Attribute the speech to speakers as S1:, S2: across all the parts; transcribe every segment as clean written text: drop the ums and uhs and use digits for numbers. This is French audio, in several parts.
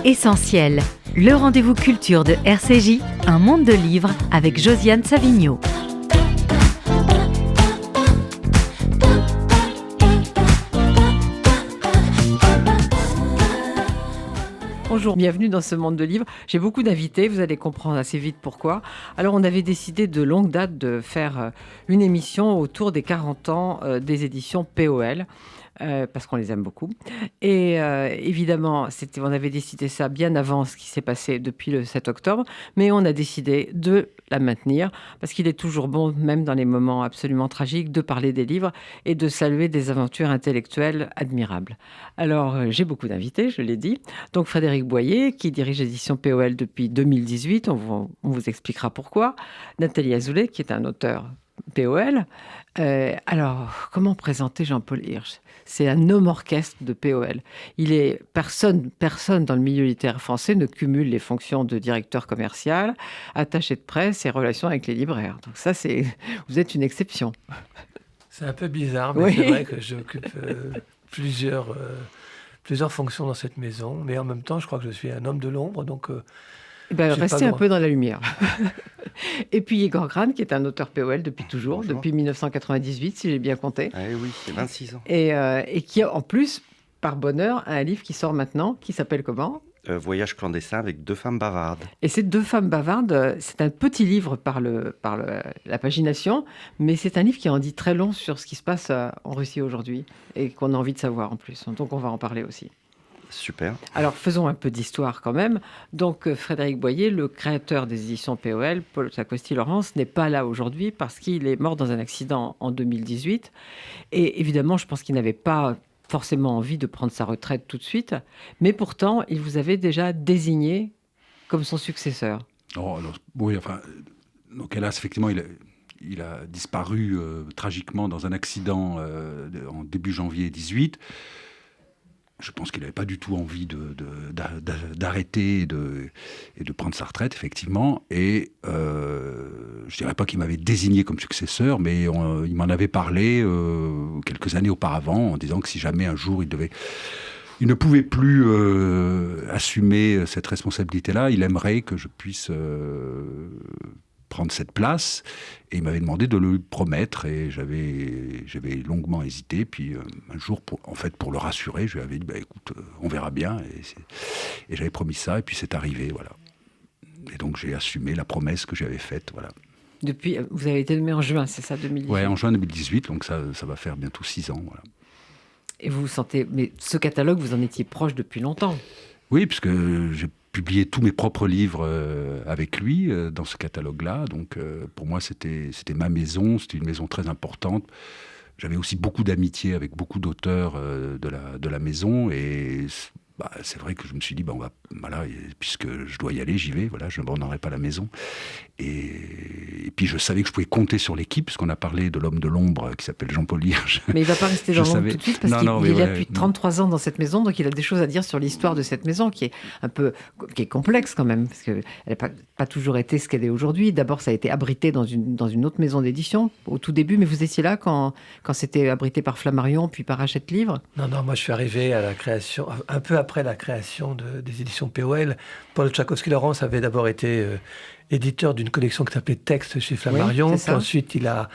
S1: Essentiel, le rendez-vous culture de RCJ, un monde de livres avec Josiane Savigno.
S2: Bonjour, bienvenue dans ce monde de livres. J'ai beaucoup d'invités, vous allez comprendre assez vite pourquoi. Alors on avait décidé de longue date de faire une émission autour des 40 ans des éditions POL. Parce qu'on les aime beaucoup. Et évidemment, on avait décidé ça bien avant ce qui s'est passé depuis le 7 octobre, mais on a décidé de la maintenir, parce qu'il est toujours bon, même dans les moments absolument tragiques, de parler des livres et de saluer des aventures intellectuelles admirables. Alors, j'ai beaucoup d'invités, je l'ai dit. Donc, Frédéric Boyer, qui dirige l'édition POL depuis 2018, on vous expliquera pourquoi. Nathalie Azoulay, qui est un auteur POL. Alors, comment présenter Jean-Paul Hirsch ? C'est un homme orchestre de POL. Personne dans le milieu littéraire français ne cumule les fonctions de directeur commercial, attaché de presse et relations avec les libraires. Donc ça, vous êtes une exception.
S3: C'est un peu bizarre, mais oui. C'est vrai que j'occupe plusieurs fonctions dans cette maison. Mais en même temps, je crois que je suis un homme de l'ombre, donc...
S2: restez un peu dans la lumière. Et puis Igor Grane, qui est un auteur POL depuis toujours, bonjour. Depuis 1998, si j'ai bien compté.
S4: Ah oui, c'est 26 ans.
S2: Et qui a en plus, par bonheur, un livre qui sort maintenant, qui s'appelle comment ?
S4: Voyage clandestin avec 2 femmes bavardes.
S2: Et ces 2 femmes bavardes, c'est un petit livre par la pagination, mais c'est un livre qui en dit très long sur ce qui se passe en Russie aujourd'hui et qu'on a envie de savoir en plus. Donc on va en parler aussi.
S4: Super.
S2: Alors, faisons un peu d'histoire quand même. Donc, Frédéric Boyer, le créateur des éditions POL, Paul Tsakosty-Laurence, n'est pas là aujourd'hui parce qu'il est mort dans un accident en 2018. Et évidemment, je pense qu'il n'avait pas forcément envie de prendre sa retraite tout de suite. Mais pourtant, il vous avait déjà désigné comme son successeur.
S5: Oh, alors, oui, enfin, donc hélas, effectivement, il a disparu tragiquement dans un accident en début janvier 2018. Je pense qu'il n'avait pas du tout envie d'arrêter et de prendre sa retraite, effectivement. Et je ne dirais pas qu'il m'avait désigné comme successeur, mais il m'en avait parlé quelques années auparavant, en disant que si jamais un jour il ne pouvait plus assumer cette responsabilité-là, il aimerait que je puisse prendre cette place, et il m'avait demandé de le promettre, et j'avais longuement hésité, puis un jour, pour le rassurer, je lui avais dit, écoute, on verra bien, et j'avais promis ça, et puis c'est arrivé, voilà. Et donc j'ai assumé la promesse que j'avais faite, voilà.
S2: Depuis, vous avez été nommé en juin, c'est ça, 2018 ?
S5: Oui, en juin 2018, donc ça va faire bientôt 6 ans, voilà.
S2: Et vous vous sentez... Mais ce catalogue, vous en étiez proche depuis longtemps ?
S5: Oui, puisque j'ai publié tous mes propres livres avec lui dans ce catalogue-là. Donc pour moi, c'était ma maison, c'était une maison très importante. J'avais aussi beaucoup d'amitié avec beaucoup d'auteurs de la maison, et c'est vrai que je me suis dit, puisque je dois y aller, j'y vais, voilà, je n'abandonnerai pas la maison. Et puis je savais que je pouvais compter sur l'équipe, puisqu'on a parlé de l'homme de l'ombre qui s'appelle Jean-Paul Hirsch.
S2: Mais il ne va pas rester dans l'ombre tout de suite, parce qu'il est là depuis 33 ans dans cette maison, donc il a des choses à dire sur l'histoire de cette maison, qui est complexe quand même, parce qu'elle n'a pas toujours été ce qu'elle est aujourd'hui. D'abord, ça a été abrité dans une autre maison d'édition, au tout début, mais vous étiez là quand c'était abrité par Flammarion, puis par Hachette Livre ?
S3: Non, moi je suis arrivé à la création, un peu après la création des éditions POL. Paul Tsakosty-Laurence avait d'abord été éditeur d'une collection qui s'appelait Texte chez Flammarion.
S2: Oui,
S3: puis ensuite, il a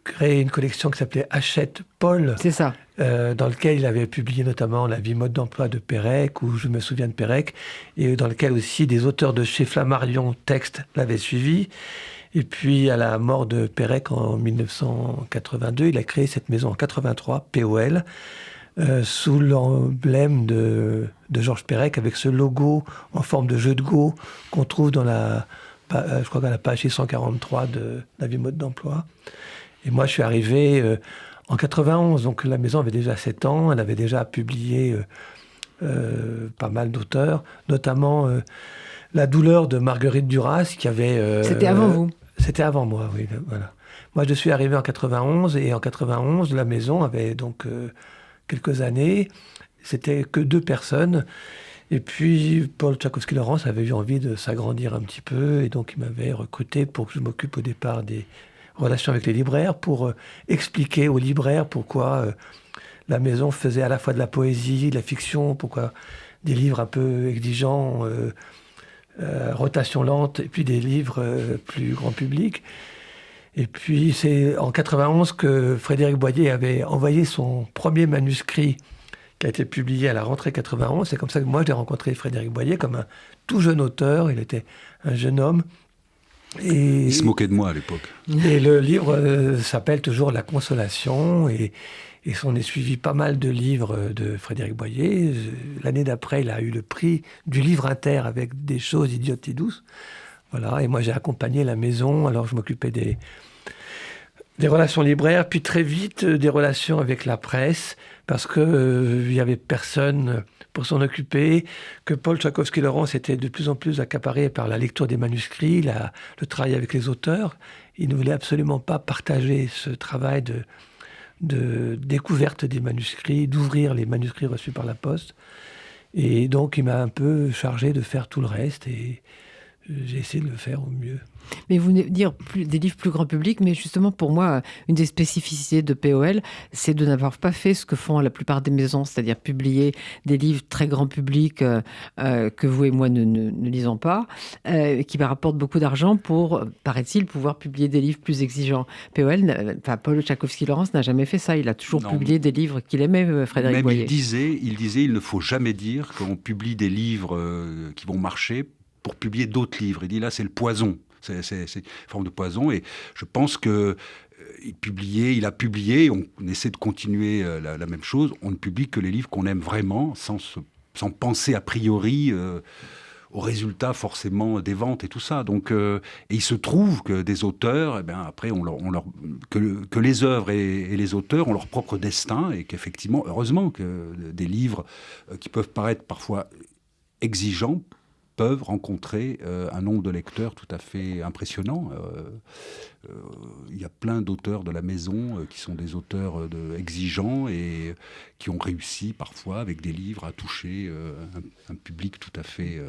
S3: créé une collection qui s'appelait Hachette Paul.
S2: C'est ça.
S3: Dans lequel il avait publié notamment La vie mode d'emploi de Pérec, ou Je me souviens de Pérec, et dans lequel aussi des auteurs de chez Flammarion Texte l'avaient suivi. Et puis, à la mort de Pérec en 1982, il a créé cette maison en 83, POL, sous l'emblème de Georges Perec, avec ce logo en forme de jeu de go qu'on trouve dans je crois qu'à la page 643 de La vie mode d'emploi. Et moi, je suis arrivé en 91, donc la maison avait déjà 7 ans, elle avait déjà publié pas mal d'auteurs, notamment La douleur de Marguerite Duras, qui avait...
S2: C'était avant vous ?
S3: C'était avant moi, oui, voilà. Moi, je suis arrivé en 91, et en 91, la maison avait donc... quelques années, c'était que 2 personnes. Et puis, Paul Tsakosty-Laurence avait eu envie de s'agrandir un petit peu, et donc il m'avait recruté pour que je m'occupe au départ des relations avec les libraires, pour expliquer aux libraires pourquoi la maison faisait à la fois de la poésie, de la fiction, pourquoi des livres un peu exigeants, rotation lente, et puis des livres plus grand public. Et puis c'est en 91 que Frédéric Boyer avait envoyé son premier manuscrit qui a été publié à la rentrée 91. C'est comme ça que moi j'ai rencontré Frédéric Boyer comme un tout jeune auteur. Il était un jeune homme. Et
S5: il se moquait de moi à l'époque.
S3: Et le livre s'appelle toujours La Consolation. Et on est suivi pas mal de livres de Frédéric Boyer. L'année d'après, il a eu le prix du livre inter avec Des choses idiotes et douces. Voilà. Et moi j'ai accompagné la maison. Alors je m'occupais des relations libraires, puis très vite des relations avec la presse, parce que il y avait personne pour s'en occuper, que Paul Tchaikovsky-Laurence était de plus en plus accaparé par la lecture des manuscrits, le travail avec les auteurs. Il ne voulait absolument pas partager ce travail de découverte des manuscrits, d'ouvrir les manuscrits reçus par la poste. Et donc il m'a un peu chargé de faire tout le reste, et j'ai essayé de le faire au mieux.
S2: Mais vous venez de dire des livres plus grand public, mais justement pour moi, une des spécificités de POL, c'est de n'avoir pas fait ce que font la plupart des maisons, c'est-à-dire publier des livres très grand public que vous et moi ne lisons pas, qui rapportent beaucoup d'argent pour, paraît-il, pouvoir publier des livres plus exigeants. Paul Tchaikovsky-Laurence n'a jamais fait ça, il a toujours publié des livres qu'il aimait, Frédéric Boyer.
S5: Il disait, il ne faut jamais dire qu'on publie des livres qui vont marcher pour publier d'autres livres. Il dit là, c'est le poison. C'est une forme de poison, et je pense que il a publié, on essaie de continuer la même chose, on ne publie que les livres qu'on aime vraiment, sans penser a priori au résultat forcément des ventes et tout ça. Donc, et il se trouve que des auteurs, après, que les œuvres et les auteurs ont leur propre destin, et qu'effectivement, heureusement, que des livres qui peuvent paraître parfois exigeants peuvent rencontrer un nombre de lecteurs tout à fait impressionnant. Il y a plein d'auteurs de la maison qui sont des auteurs exigeants et qui ont réussi parfois avec des livres à toucher un public tout à fait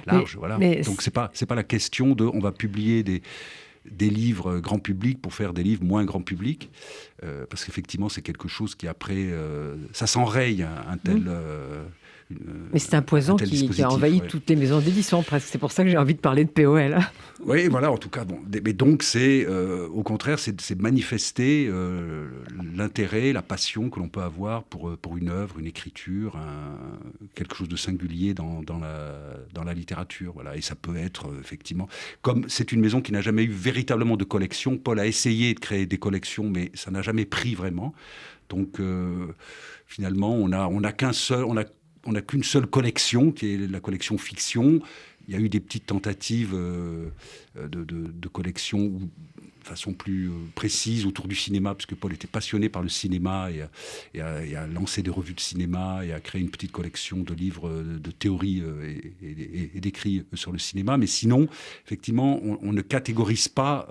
S5: large. Donc c'est pas la question de on va publier des livres grand public pour faire des livres moins grand public, parce qu'effectivement c'est quelque chose qui après ça s'enraye un tel...
S2: Mais c'est un poison qui a envahi toutes les maisons d'édition, presque. C'est pour ça que j'ai envie de parler de POL.
S5: Oui, voilà, en tout cas. Bon. Mais donc, au contraire, c'est manifester l'intérêt, la passion que l'on peut avoir pour une œuvre, une écriture, quelque chose de singulier dans la littérature. Voilà. Et ça peut être, effectivement... Comme c'est une maison qui n'a jamais eu véritablement de collection, Paul a essayé de créer des collections, mais ça n'a jamais pris vraiment. Donc, finalement, on n'a qu'une seule collection, qui est la collection fiction. Il y a eu des petites tentatives de collection de façon plus précise autour du cinéma, parce que Paul était passionné par le cinéma et a lancé des revues de cinéma et a créé une petite collection de livres de théorie et d'écrits sur le cinéma. Mais sinon, effectivement, on ne catégorise pas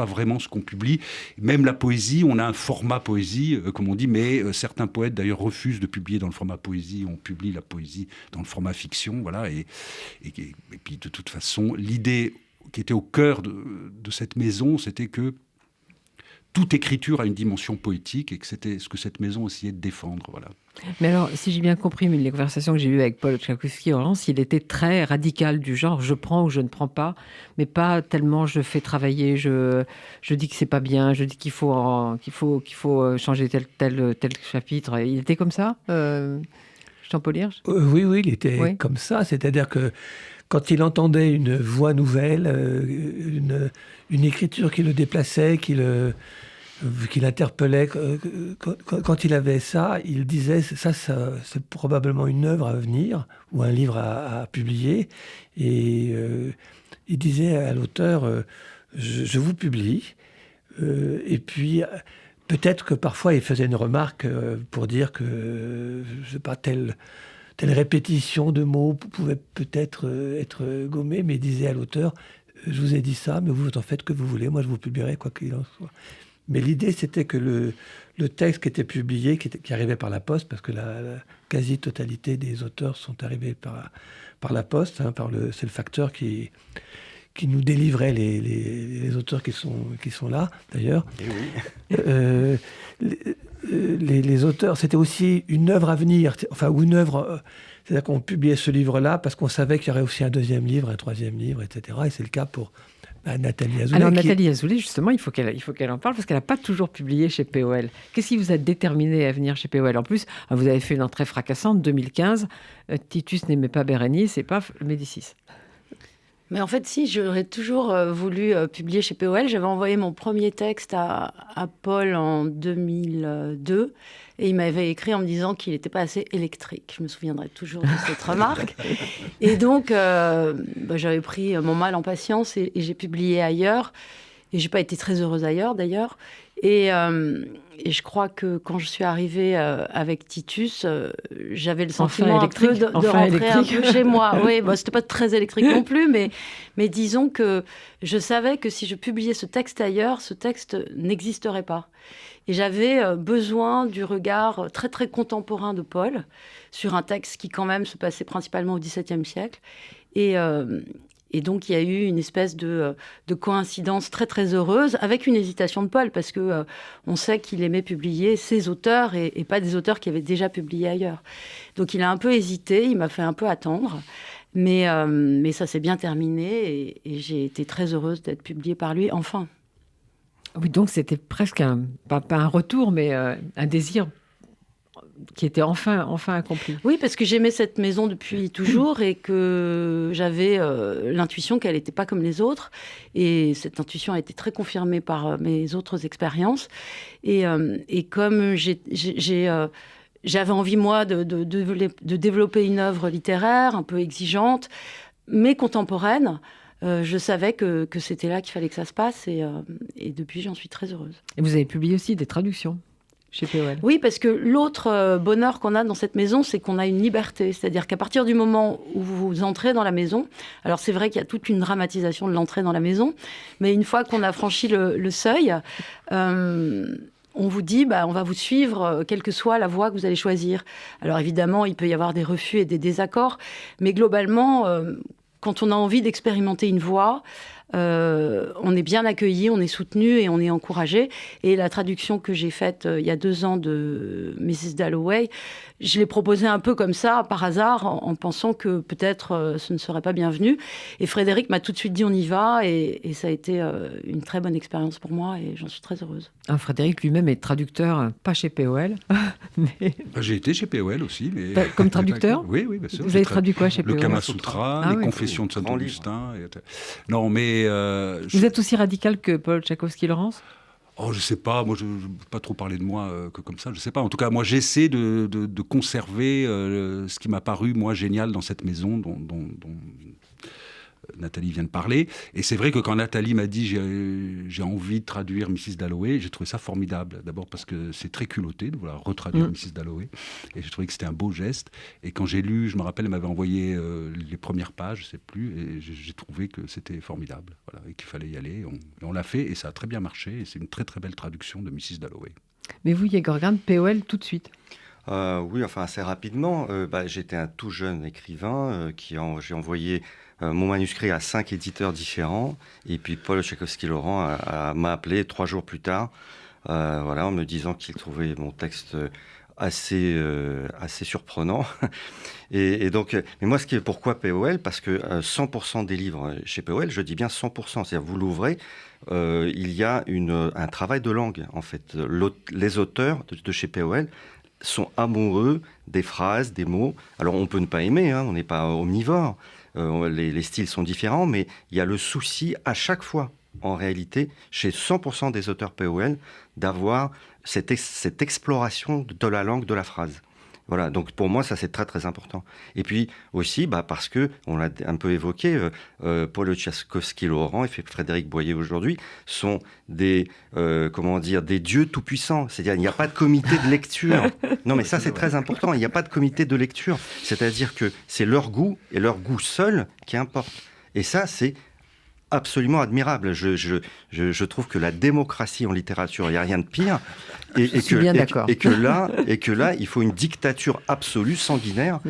S5: vraiment ce qu'on publie. Même la poésie, on a un format poésie, comme on dit, mais certains poètes d'ailleurs refusent de publier dans le format poésie. On publie la poésie dans le format fiction, voilà. Et puis de toute façon, l'idée qui était au cœur de cette maison, c'était que toute écriture a une dimension poétique, et que c'était ce que cette maison essayait de défendre. Voilà.
S2: Mais alors, si j'ai bien compris, les conversations que j'ai eues avec Paul Tchaikovsky-Laurence, il était très radical, du genre je prends ou je ne prends pas, mais pas tellement je fais travailler, je dis que c'est pas bien, je dis qu'il faut changer tel chapitre. Il était comme ça, Jean-Paul Hirsch ?
S3: Oui, il était comme ça, c'est-à-dire que quand il entendait une voix nouvelle, une écriture qui le déplaçait, qui l'interpellait, quand il avait ça, il disait ça c'est probablement une œuvre à venir ou un livre à publier. Et il disait à l'auteur je vous publie. Et puis peut-être que parfois il faisait une remarque pour dire que je sais pas telle répétition de mots pouvait peut-être être gommée, mais il disait à l'auteur je vous ai dit ça, mais vous en faites que vous voulez, moi je vous publierai quoi qu'il en soit. Mais l'idée c'était que le texte qui était publié, qui arrivait par la poste, parce que la quasi-totalité des auteurs sont arrivés par la poste, c'est le facteur qui nous délivrait les auteurs qui sont là d'ailleurs. les auteurs, c'était aussi une œuvre à venir, enfin, ou une œuvre... c'est-à-dire qu'on publiait ce livre-là parce qu'on savait qu'il y aurait aussi un deuxième livre, un troisième livre, etc. Et c'est le cas pour Nathalie Azoulay.
S2: Alors Nathalie Azoulay, justement, il faut qu'elle en parle parce qu'elle n'a pas toujours publié chez POL. Qu'est-ce qui vous a déterminé à venir chez POL ? En plus, vous avez fait une entrée fracassante, 2015. Titus n'aimait pas Bérénice et paf, Médicis.
S6: Mais en fait, si, j'aurais toujours voulu publier chez POL. J'avais envoyé mon premier texte à Paul en 2002 et il m'avait écrit en me disant qu'il n'était pas assez électrique. Je me souviendrai toujours de cette remarque. Et donc, j'avais pris mon mal en patience et j'ai publié ailleurs. Et je n'ai pas été très heureuse ailleurs, d'ailleurs. Et je crois que quand je suis arrivée avec Titus, j'avais le sentiment un peu de rentrer un peu chez moi. Oui, c'était pas très électrique non plus, mais disons que je savais que si je publiais ce texte ailleurs, ce texte n'existerait pas. Et j'avais besoin du regard très, très contemporain de Paul sur un texte qui, quand même, se passait principalement au XVIIe siècle. Et donc, il y a eu une espèce de coïncidence très, très heureuse, avec une hésitation de Paul, parce que on sait qu'il aimait publier ses auteurs et pas des auteurs qui avaient déjà publié ailleurs. Donc, il a un peu hésité, il m'a fait un peu attendre, mais ça s'est bien terminé et j'ai été très heureuse d'être publiée par lui, enfin.
S2: Oui, donc c'était presque pas un retour, mais un désir qui était enfin accompli.
S6: Oui, parce que j'aimais cette maison depuis toujours et que j'avais l'intuition qu'elle n'était pas comme les autres. Et cette intuition a été très confirmée par mes autres expériences. Et comme j'avais envie, moi, de développer une œuvre littéraire un peu exigeante, mais contemporaine, je savais que c'était là qu'il fallait que ça se passe. Et depuis, j'en suis très heureuse.
S2: Et vous avez publié aussi des traductions chez POL.
S6: Oui, parce que l'autre bonheur qu'on a dans cette maison, c'est qu'on a une liberté. C'est-à-dire qu'à partir du moment où vous entrez dans la maison, alors c'est vrai qu'il y a toute une dramatisation de l'entrée dans la maison, mais une fois qu'on a franchi le seuil, on vous dit, on va vous suivre, quelle que soit la voie que vous allez choisir. Alors évidemment, il peut y avoir des refus et des désaccords, mais globalement, quand on a envie d'expérimenter une voie, on est bien accueilli, on est soutenu et on est encouragé. Et la traduction que j'ai faite il y a 2 ans de Mrs. Dalloway, je l'ai proposée un peu comme ça, par hasard, en pensant que peut-être ce ne serait pas bienvenu. Et Frédéric m'a tout de suite dit on y va et ça a été une très bonne expérience pour moi et j'en suis très heureuse.
S2: Frédéric lui-même est traducteur, pas chez POL. Mais...
S5: J'ai été chez POL aussi. Mais...
S2: Comme traducteur ?
S5: Oui, bien sûr.
S2: Vous avez traduit quoi chez POL ?
S5: Le Kama Sutra, les Confessions de Saint-Augustin. Non, mais...
S2: Vous êtes aussi radical que Paul Tchaikovsky-Laurence ?
S5: Oh, je sais pas. Moi, je ne peux pas trop parler de moi que comme ça. Je sais pas. En tout cas, moi, j'essaie de conserver ce qui m'a paru, moi, génial dans cette maison dont Nathalie vient de parler. Et c'est vrai que quand Nathalie m'a dit j'ai envie de traduire Mrs. Dalloway, j'ai trouvé ça formidable. D'abord parce que c'est très culotté de vouloir retraduire Mrs. Dalloway. Et j'ai trouvé que c'était un beau geste. Et quand j'ai lu, je me rappelle, elle m'avait envoyé les premières pages, je sais plus, et j'ai trouvé que c'était formidable. Voilà, et qu'il fallait y aller. Et on l'a fait et ça a très bien marché. Et c'est une très très belle traduction de Mrs. Dalloway.
S2: Mais vous, Yegorgan, POL tout de suite.
S4: Oui, enfin assez rapidement. J'étais un tout jeune écrivain j'ai envoyé mon manuscrit à 5 éditeurs différents. Et puis Paul Tchaikovsky-Laurent m'a appelé 3 jours plus tard, en me disant qu'il trouvait mon texte assez surprenant. Et donc, mais moi, pourquoi POL ? Parce que 100% des livres chez POL, je dis bien 100%, c'est-à-dire vous l'ouvrez, il y a un travail de langue, en fait. Les auteurs de chez POL sont amoureux des phrases, des mots. Alors, on peut ne pas aimer, on n'est pas omnivore. Les styles sont différents, mais il y a le souci à chaque fois, en réalité, chez 100% des auteurs POL, d'avoir cette exploration de la langue, de la phrase. Voilà, donc pour moi, ça c'est très très important. Et puis aussi, parce que, on l'a un peu évoqué, Paul Tchaikovsky-Laurent et Frédéric Boyer aujourd'hui sont des dieux tout-puissants. C'est-à-dire, il n'y a pas de comité de lecture. Non, mais ça c'est très important, il n'y a pas de comité de lecture. C'est-à-dire que c'est leur goût et leur goût seul qui importe. Et ça, c'est absolument admirable. Je trouve que la démocratie en littérature, il n'y a rien de pire. Et que là, il faut une dictature absolue, sanguinaire,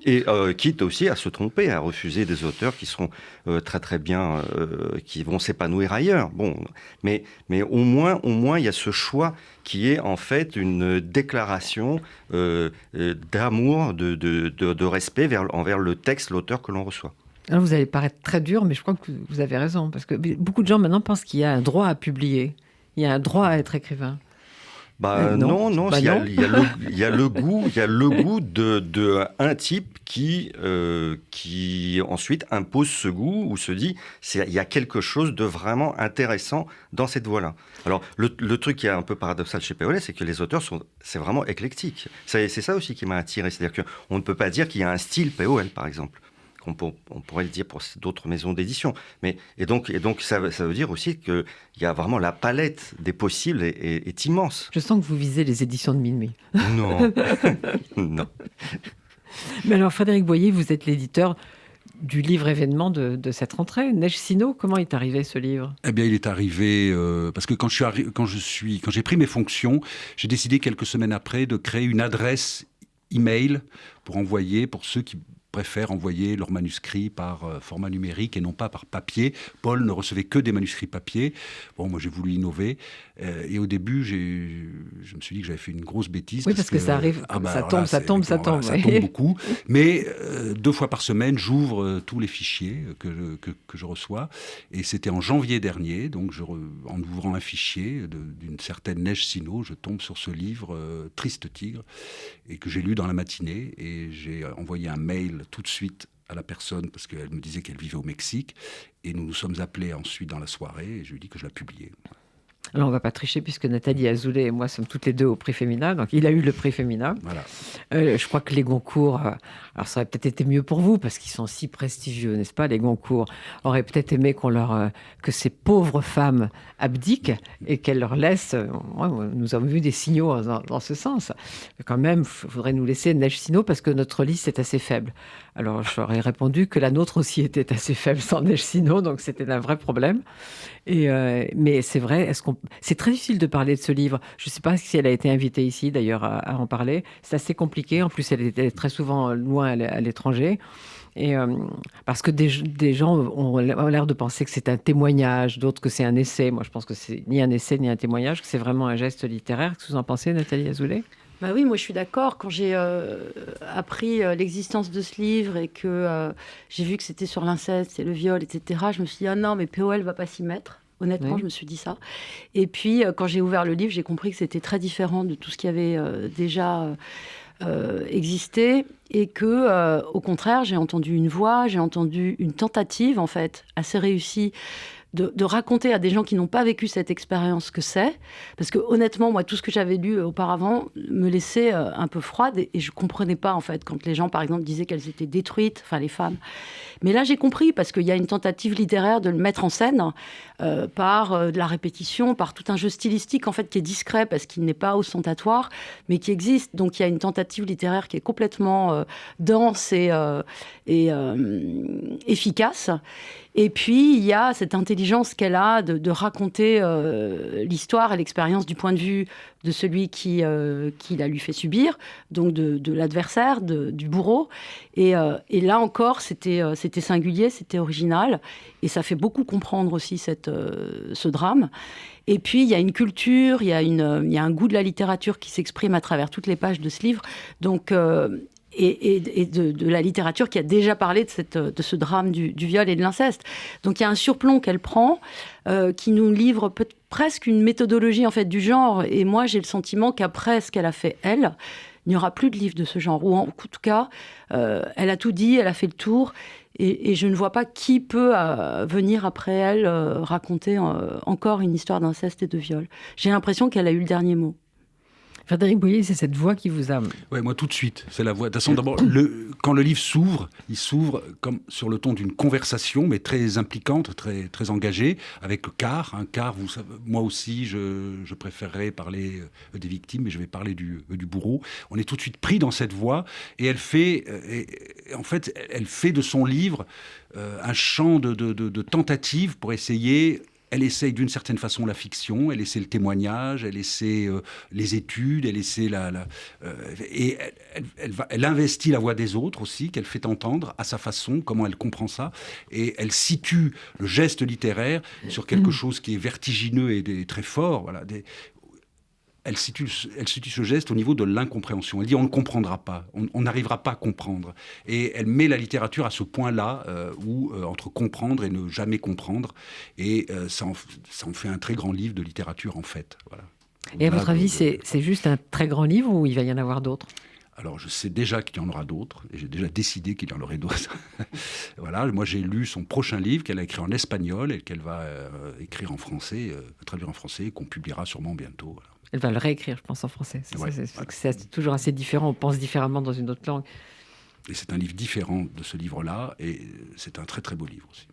S4: et quitte aussi à se tromper, à refuser des auteurs qui seront très très bien, qui vont s'épanouir ailleurs. Bon, mais au moins, il y a ce choix qui est en fait une déclaration d'amour, de respect envers le texte, l'auteur que l'on reçoit.
S2: Alors vous allez paraître très dur, mais je crois que vous avez raison, parce que beaucoup de gens maintenant pensent qu'il y a un droit à publier, il y a un droit à être écrivain.
S4: Non, il y a le goût de un type qui ensuite impose ce goût ou se dit il y a quelque chose de vraiment intéressant dans cette voie-là. Alors le truc qui est un peu paradoxal chez POL, c'est que les auteurs c'est vraiment éclectique. C'est ça aussi qui m'a attiré, c'est-à-dire qu'on ne peut pas dire qu'il y a un style POL par exemple. On pourrait le dire pour d'autres maisons d'édition. Et donc ça veut dire aussi qu'il y a vraiment la palette des possibles est immense.
S2: Je sens que vous visez les éditions de minuit.
S4: Non. Non.
S2: Mais alors, Frédéric Boyer, vous êtes l'éditeur du livre événement de cette rentrée, Neige Sino. Comment est arrivé ce livre ?
S5: Eh bien, il est arrivé parce que quand j'ai pris mes fonctions, j'ai décidé quelques semaines après de créer une adresse email pour envoyer, pour ceux qui préfèrent envoyer leurs manuscrits par format numérique et non pas par papier. Paul ne recevait que des manuscrits papier. Bon, moi, j'ai voulu innover. Et au début, je me suis dit que j'avais fait une grosse bêtise.
S2: Oui, parce que ça arrive, ça tombe
S5: beaucoup. Mais 2 fois par semaine, j'ouvre tous les fichiers que je reçois. Et c'était en janvier dernier, donc en ouvrant un fichier d'une certaine Neige Sino, je tombe sur ce livre, Triste Tigre, et que j'ai lu dans la matinée. Et j'ai envoyé un mail tout de suite à la personne parce qu'elle me disait qu'elle vivait au Mexique et nous nous sommes appelés ensuite dans la soirée et je lui ai dit que je la publiais.
S2: Alors on ne va pas tricher puisque Nathalie Azoulay et moi sommes toutes les deux au prix Fémina, donc il a eu le prix Fémina.
S5: Voilà.
S2: Je crois que les Goncourt, alors ça aurait peut-être été mieux pour vous parce qu'ils sont si prestigieux, n'est-ce pas, les Goncourt, auraient peut-être aimé que ces pauvres femmes abdiquent et qu'elles leur laissent. Nous avons vu des signaux dans ce sens. Mais quand même, il faudrait nous laisser Neige Sino parce que notre liste est assez faible. Alors j'aurais répondu que la nôtre aussi était assez faible sans Neige Sino, donc c'était un vrai problème. Mais c'est vrai, c'est très difficile de parler de ce livre. Je ne sais pas si elle a été invitée ici, d'ailleurs, à en parler. C'est assez compliqué. En plus, elle était très souvent loin à l'étranger. Et parce que des gens ont l'air de penser que c'est un témoignage, d'autres que c'est un essai. Moi, je pense que c'est ni un essai ni un témoignage, que c'est vraiment un geste littéraire. Qu'est-ce que vous en pensez, Nathalie Azoulay ?
S6: Bah oui, moi je suis d'accord. Quand j'ai appris l'existence de ce livre et que j'ai vu que c'était sur l'inceste et le viol, etc., je me suis dit, ah non, mais POL va pas s'y mettre. Honnêtement, je me suis dit ça. Et puis, quand j'ai ouvert le livre, j'ai compris que c'était très différent de tout ce qui avait déjà existé. Et que, au contraire, j'ai entendu une voix, j'ai entendu une tentative, en fait, assez réussie, de raconter à des gens qui n'ont pas vécu cette expérience ce que c'est. Parce que honnêtement, moi, tout ce que j'avais lu auparavant me laissait un peu froide et je ne comprenais pas, en fait, quand les gens, par exemple, disaient qu'elles étaient détruites, enfin les femmes. Mais là, j'ai compris, parce qu'il y a une tentative littéraire de le mettre en scène par de la répétition, par tout un jeu stylistique, en fait, qui est discret, parce qu'il n'est pas ostentatoire, mais qui existe. Donc, il y a une tentative littéraire qui est complètement dense et efficace. Et puis, il y a cette intelligence qu'elle a de raconter l'histoire et l'expérience du point de vue de celui qui la lui fait subir, donc de l'adversaire, du bourreau. Et là encore, c'était singulier, c'était original. Et ça fait beaucoup comprendre aussi ce drame. Et puis, il y a une culture, il y a un goût de la littérature qui s'exprime à travers toutes les pages de ce livre. Donc... Et de la littérature qui a déjà parlé de ce drame du viol et de l'inceste. Donc il y a un surplomb qu'elle prend qui nous livre presque une méthodologie en fait du genre. Et moi j'ai le sentiment qu'après ce qu'elle a fait elle, il n'y aura plus de livres de ce genre. Ou en tout cas, elle a tout dit, elle a fait le tour. Et je ne vois pas qui peut venir après elle raconter encore une histoire d'inceste et de viol. J'ai l'impression qu'elle a eu le dernier mot.
S2: Frédéric Boyer, c'est cette voix qui vous a...
S5: Ouais, moi tout de suite, c'est la voix. De toute façon, d'abord, quand le livre s'ouvre, il s'ouvre comme sur le ton d'une conversation, mais très impliquante, très, très engagée, avec Car. Car, vous savez, moi aussi, je préférerais parler des victimes, mais je vais parler du bourreau. On est tout de suite pris dans cette voix, et elle fait, en fait, elle fait de son livre un champ de tentatives pour essayer. Elle essaye d'une certaine façon la fiction, elle essaie le témoignage, elle essaie les études, elle essaie et elle investit la voix des autres aussi, qu'elle fait entendre à sa façon, comment elle comprend ça, et elle situe le geste littéraire sur quelque chose qui est vertigineux et très fort. Voilà, elle situe ce geste au niveau de l'incompréhension. Elle dit on ne comprendra pas, on n'arrivera pas à comprendre. Et elle met la littérature à ce point-là, entre comprendre et ne jamais comprendre. Et ça en fait un très grand livre de littérature, en fait. Voilà.
S2: Et à votre avis, c'est juste un très grand livre ou il va y en avoir d'autres ?
S5: Alors, je sais déjà qu'il y en aura d'autres, et j'ai déjà décidé qu'il y en aurait d'autres. Voilà, moi j'ai lu son prochain livre qu'elle a écrit en espagnol et qu'elle va écrire en français, traduire en français, et qu'on publiera sûrement bientôt. Voilà.
S2: Elle va le réécrire, je pense, en français.
S5: Ouais.
S2: C'est toujours assez différent, on pense différemment dans une autre langue.
S5: Et c'est un livre différent de ce livre-là, et c'est un très très beau livre aussi.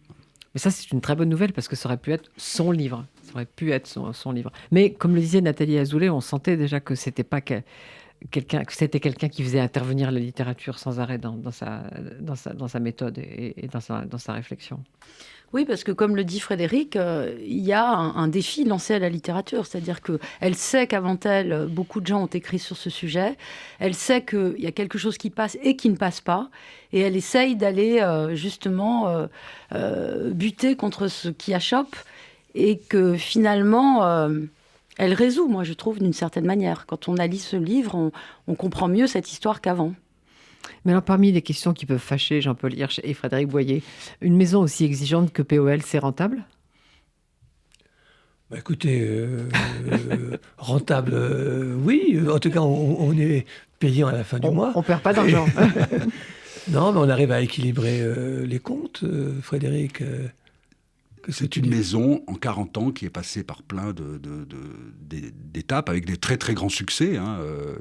S2: Mais ça, c'est une très bonne nouvelle, parce que ça aurait pu être son livre. Ça aurait pu être son livre. Mais comme le disait Nathalie Azoulay, on sentait déjà que c'était pas quelqu'un qui faisait intervenir la littérature sans arrêt dans sa méthode et dans sa réflexion.
S6: Oui, parce que comme le dit Frédéric, il y a un défi lancé à la littérature. C'est-à-dire qu'elle sait qu'avant elle, beaucoup de gens ont écrit sur ce sujet. Elle sait qu'il y a quelque chose qui passe et qui ne passe pas. Et elle essaye d'aller justement buter contre ce qui achoppe. Et que finalement, elle résout, moi je trouve, d'une certaine manière. Quand on a lu ce livre, on comprend mieux cette histoire qu'avant.
S2: Mais alors, parmi les questions qui peuvent fâcher Jean-Paul Hirsch et Frédéric Boyer, une maison aussi exigeante que POL, c'est rentable ?
S3: Bah écoutez, rentable, oui. En tout cas, on est payé à la fin du mois.
S2: On ne perd pas d'argent.
S3: Non, mais on arrive à équilibrer les comptes, Frédéric.
S5: C'est une maison en 40 ans qui est passée par plein d'étapes avec des très très grands succès.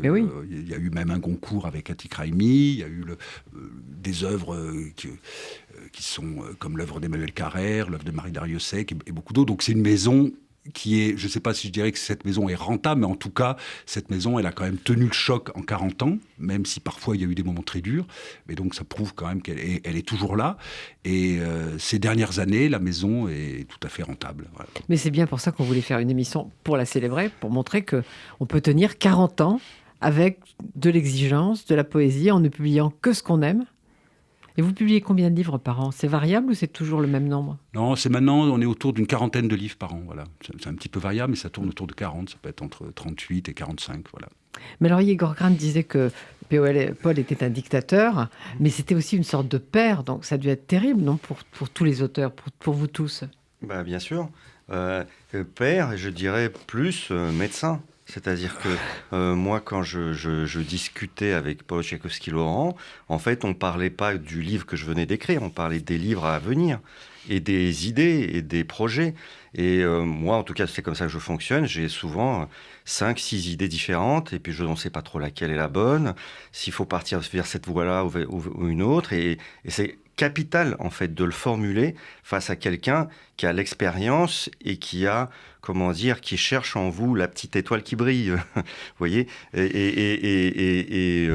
S2: Mais oui.
S5: Il y a eu même un concours avec Ati Raimi, il y a eu des œuvres qui sont comme l'œuvre d'Emmanuel Carrère, l'œuvre de Marie Darrieussecq et beaucoup d'autres. Donc c'est une maison qui est, je ne sais pas si je dirais que cette maison est rentable, mais en tout cas, cette maison, elle a quand même tenu le choc en 40 ans, même si parfois il y a eu des moments très durs. Mais donc ça prouve quand même qu'elle est toujours là. Et ces dernières années, la maison est tout à fait rentable. Voilà.
S2: Mais c'est bien pour ça qu'on voulait faire une émission pour la célébrer, pour montrer qu'on peut tenir 40 ans avec de l'exigence, de la poésie, en ne publiant que ce qu'on aime. Et vous publiez combien de livres par an ? C'est variable ou c'est toujours le même nombre ?
S5: Non, c'est maintenant, on est autour d'une 40aine de livres par an. Voilà. C'est un petit peu variable, mais ça tourne autour de 40. Ça peut être entre 38 et 45. Voilà.
S2: Mais alors, Yegor Grant disait que Paul était un dictateur, mais c'était aussi une sorte de père. Donc ça a dû être terrible, non, pour tous les auteurs, pour vous tous ?
S4: Bah, bien sûr. Père, je dirais plus médecin. C'est-à-dire que moi, quand je discutais avec Paul Tchaikovsky-Laurent, en fait, on ne parlait pas du livre que je venais d'écrire, on parlait des livres à venir, et des idées, et des projets. Et moi, en tout cas, c'est comme ça que je fonctionne. J'ai souvent 5-6 idées différentes, et puis je ne sais pas trop laquelle est la bonne, s'il faut partir vers cette voie-là ou une autre. Et c'est capital, en fait, de le formuler face à quelqu'un qui a l'expérience et qui a, qui cherche en vous la petite étoile qui brille, vous voyez, et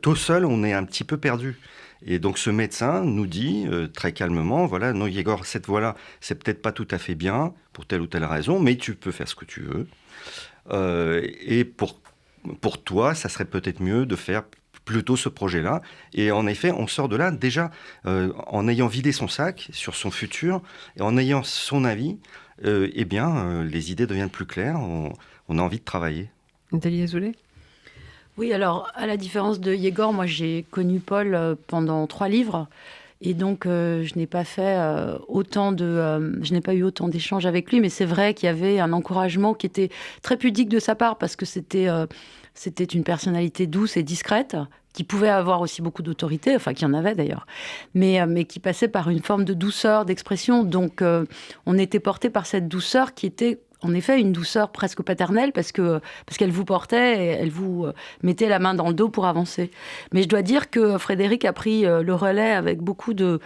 S4: tout seul, on est un petit peu perdu. Et donc ce médecin nous dit très calmement, voilà, non Yegor, cette voie-là, c'est peut-être pas tout à fait bien pour telle ou telle raison, mais tu peux faire ce que tu veux. Et pour toi, ça serait peut-être mieux de faire plutôt ce projet-là. Et en effet, on sort de là déjà en ayant vidé son sac sur son futur et en ayant son avis. Les idées deviennent plus claires, on a envie de travailler.
S2: Nathalie Azoulay ?
S6: Oui, alors, à la différence de Yegor, moi j'ai connu Paul pendant 3 livres, et donc je n'ai pas fait je n'ai pas eu autant d'échanges avec lui, mais c'est vrai qu'il y avait un encouragement qui était très pudique de sa part, parce que c'était une personnalité douce et discrète, qui pouvait avoir aussi beaucoup d'autorité, enfin qui en avait d'ailleurs, mais qui passait par une forme de douceur, d'expression. Donc on était porté par cette douceur qui était en effet une douceur presque paternelle parce qu'elle vous portait et elle vous mettait la main dans le dos pour avancer. Mais je dois dire que Frédéric a pris le relais avec beaucoup de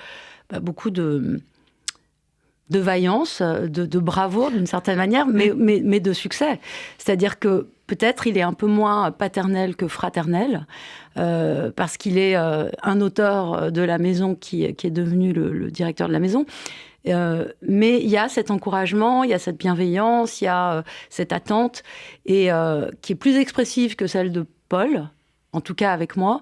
S6: vaillance, de bravoure d'une certaine manière, mais de succès. C'est-à-dire que peut-être il est un peu moins paternel que fraternel, parce qu'il est un auteur de la maison qui est devenu le directeur de la maison. Mais il y a cet encouragement, il y a cette bienveillance, il y a cette attente, et qui est plus expressive que celle de Paul, en tout cas avec moi,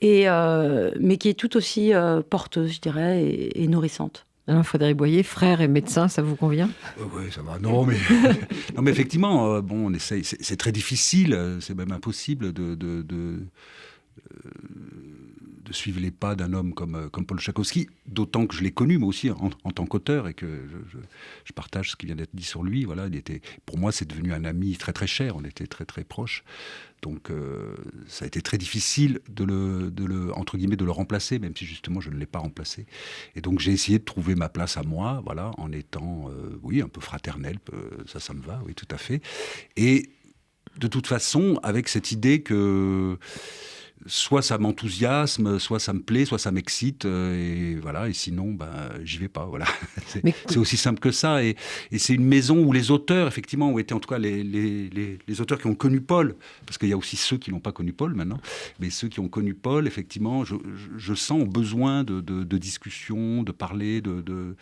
S6: mais qui est tout aussi porteuse, je dirais, et nourrissante.
S2: Alors, Frédéric Boyer, frère et médecin, ça vous convient ?
S5: Oui, ça va. Non, mais effectivement, on essaye. C'est très difficile, c'est même impossible de suivre les pas d'un homme comme Paul Tchaikovsky, d'autant que je l'ai connu, moi aussi, en tant qu'auteur, et que je partage ce qui vient d'être dit sur lui. Voilà, pour moi, c'est devenu un ami très très cher, on était très très proches. Donc, ça a été très difficile de le remplacer, même si justement je ne l'ai pas remplacé. Et donc, j'ai essayé de trouver ma place à moi, voilà, en étant, un peu fraternel, ça me va, oui, tout à fait. Et de toute façon, avec cette idée que soit ça m'enthousiasme, soit ça me plaît, soit ça m'excite, et voilà. Et sinon, j'y vais pas. Voilà. C'est aussi simple que ça. Et c'est une maison où les auteurs, effectivement, ont été en tout cas les auteurs qui ont connu Paul, parce qu'il y a aussi ceux qui n'ont pas connu Paul maintenant. Mais ceux qui ont connu Paul, effectivement, je sens ont besoin de discussion, de parler, de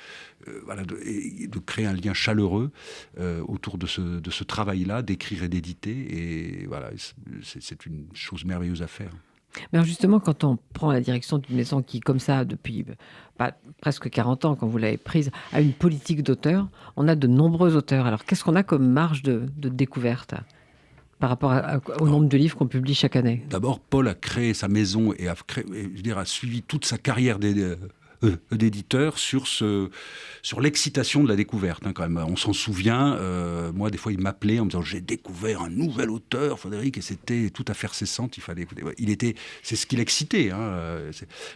S5: créer un lien chaleureux autour de ce travail-là, d'écrire et d'éditer. Et voilà, c'est une chose merveilleuse à faire.
S2: Mais alors justement, quand on prend la direction d'une maison qui, comme ça, depuis presque 40 ans, quand vous l'avez prise, a une politique d'auteur, on a de nombreux auteurs. Alors, qu'est-ce qu'on a comme marge de découverte par rapport au nombre de livres qu'on publie chaque année ?
S5: D'abord, Paul a créé sa maison et a suivi toute sa carrière d'éditeur sur l'excitation de la découverte, quand même. On s'en souvient, moi des fois il m'appelait en me disant j'ai découvert un nouvel auteur, Frédéric, et c'était tout à fait incessant, il fallait écouter. C'est ce qui l'excitait.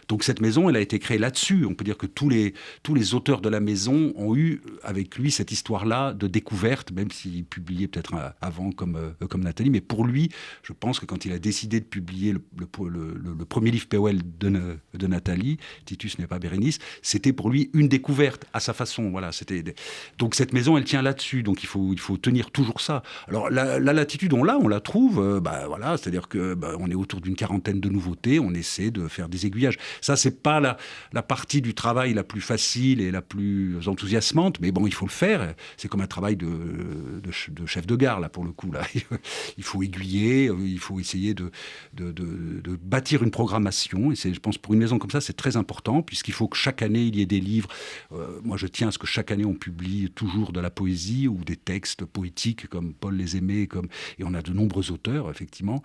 S5: Donc cette maison, elle a été créée là-dessus. On peut dire que tous les auteurs de la maison ont eu avec lui cette histoire-là de découverte, même s'il publiait peut-être avant comme Nathalie, mais pour lui, je pense que quand il a décidé de publier le premier livre POL de Nathalie, Titus n'est pas Bérénice, c'était pour lui une découverte à sa façon. Voilà, donc cette maison, elle tient là-dessus. Donc il faut tenir toujours ça. Alors la latitude, on la trouve. Voilà, c'est-à-dire que on est autour d'une 40aine de nouveautés. On essaie de faire des aiguillages. Ça, c'est pas la partie du travail la plus facile et la plus enthousiasmante, mais bon, il faut le faire. C'est comme un travail de chef de gare là pour le coup là. Il faut aiguiller. Il faut essayer de bâtir une programmation. Et je pense pour une maison comme ça, c'est très important puisqu'il faut que chaque année, il y ait des livres. Moi, je tiens à ce que chaque année, on publie toujours de la poésie ou des textes poétiques comme Paul les aimait. Et on a de nombreux auteurs, effectivement.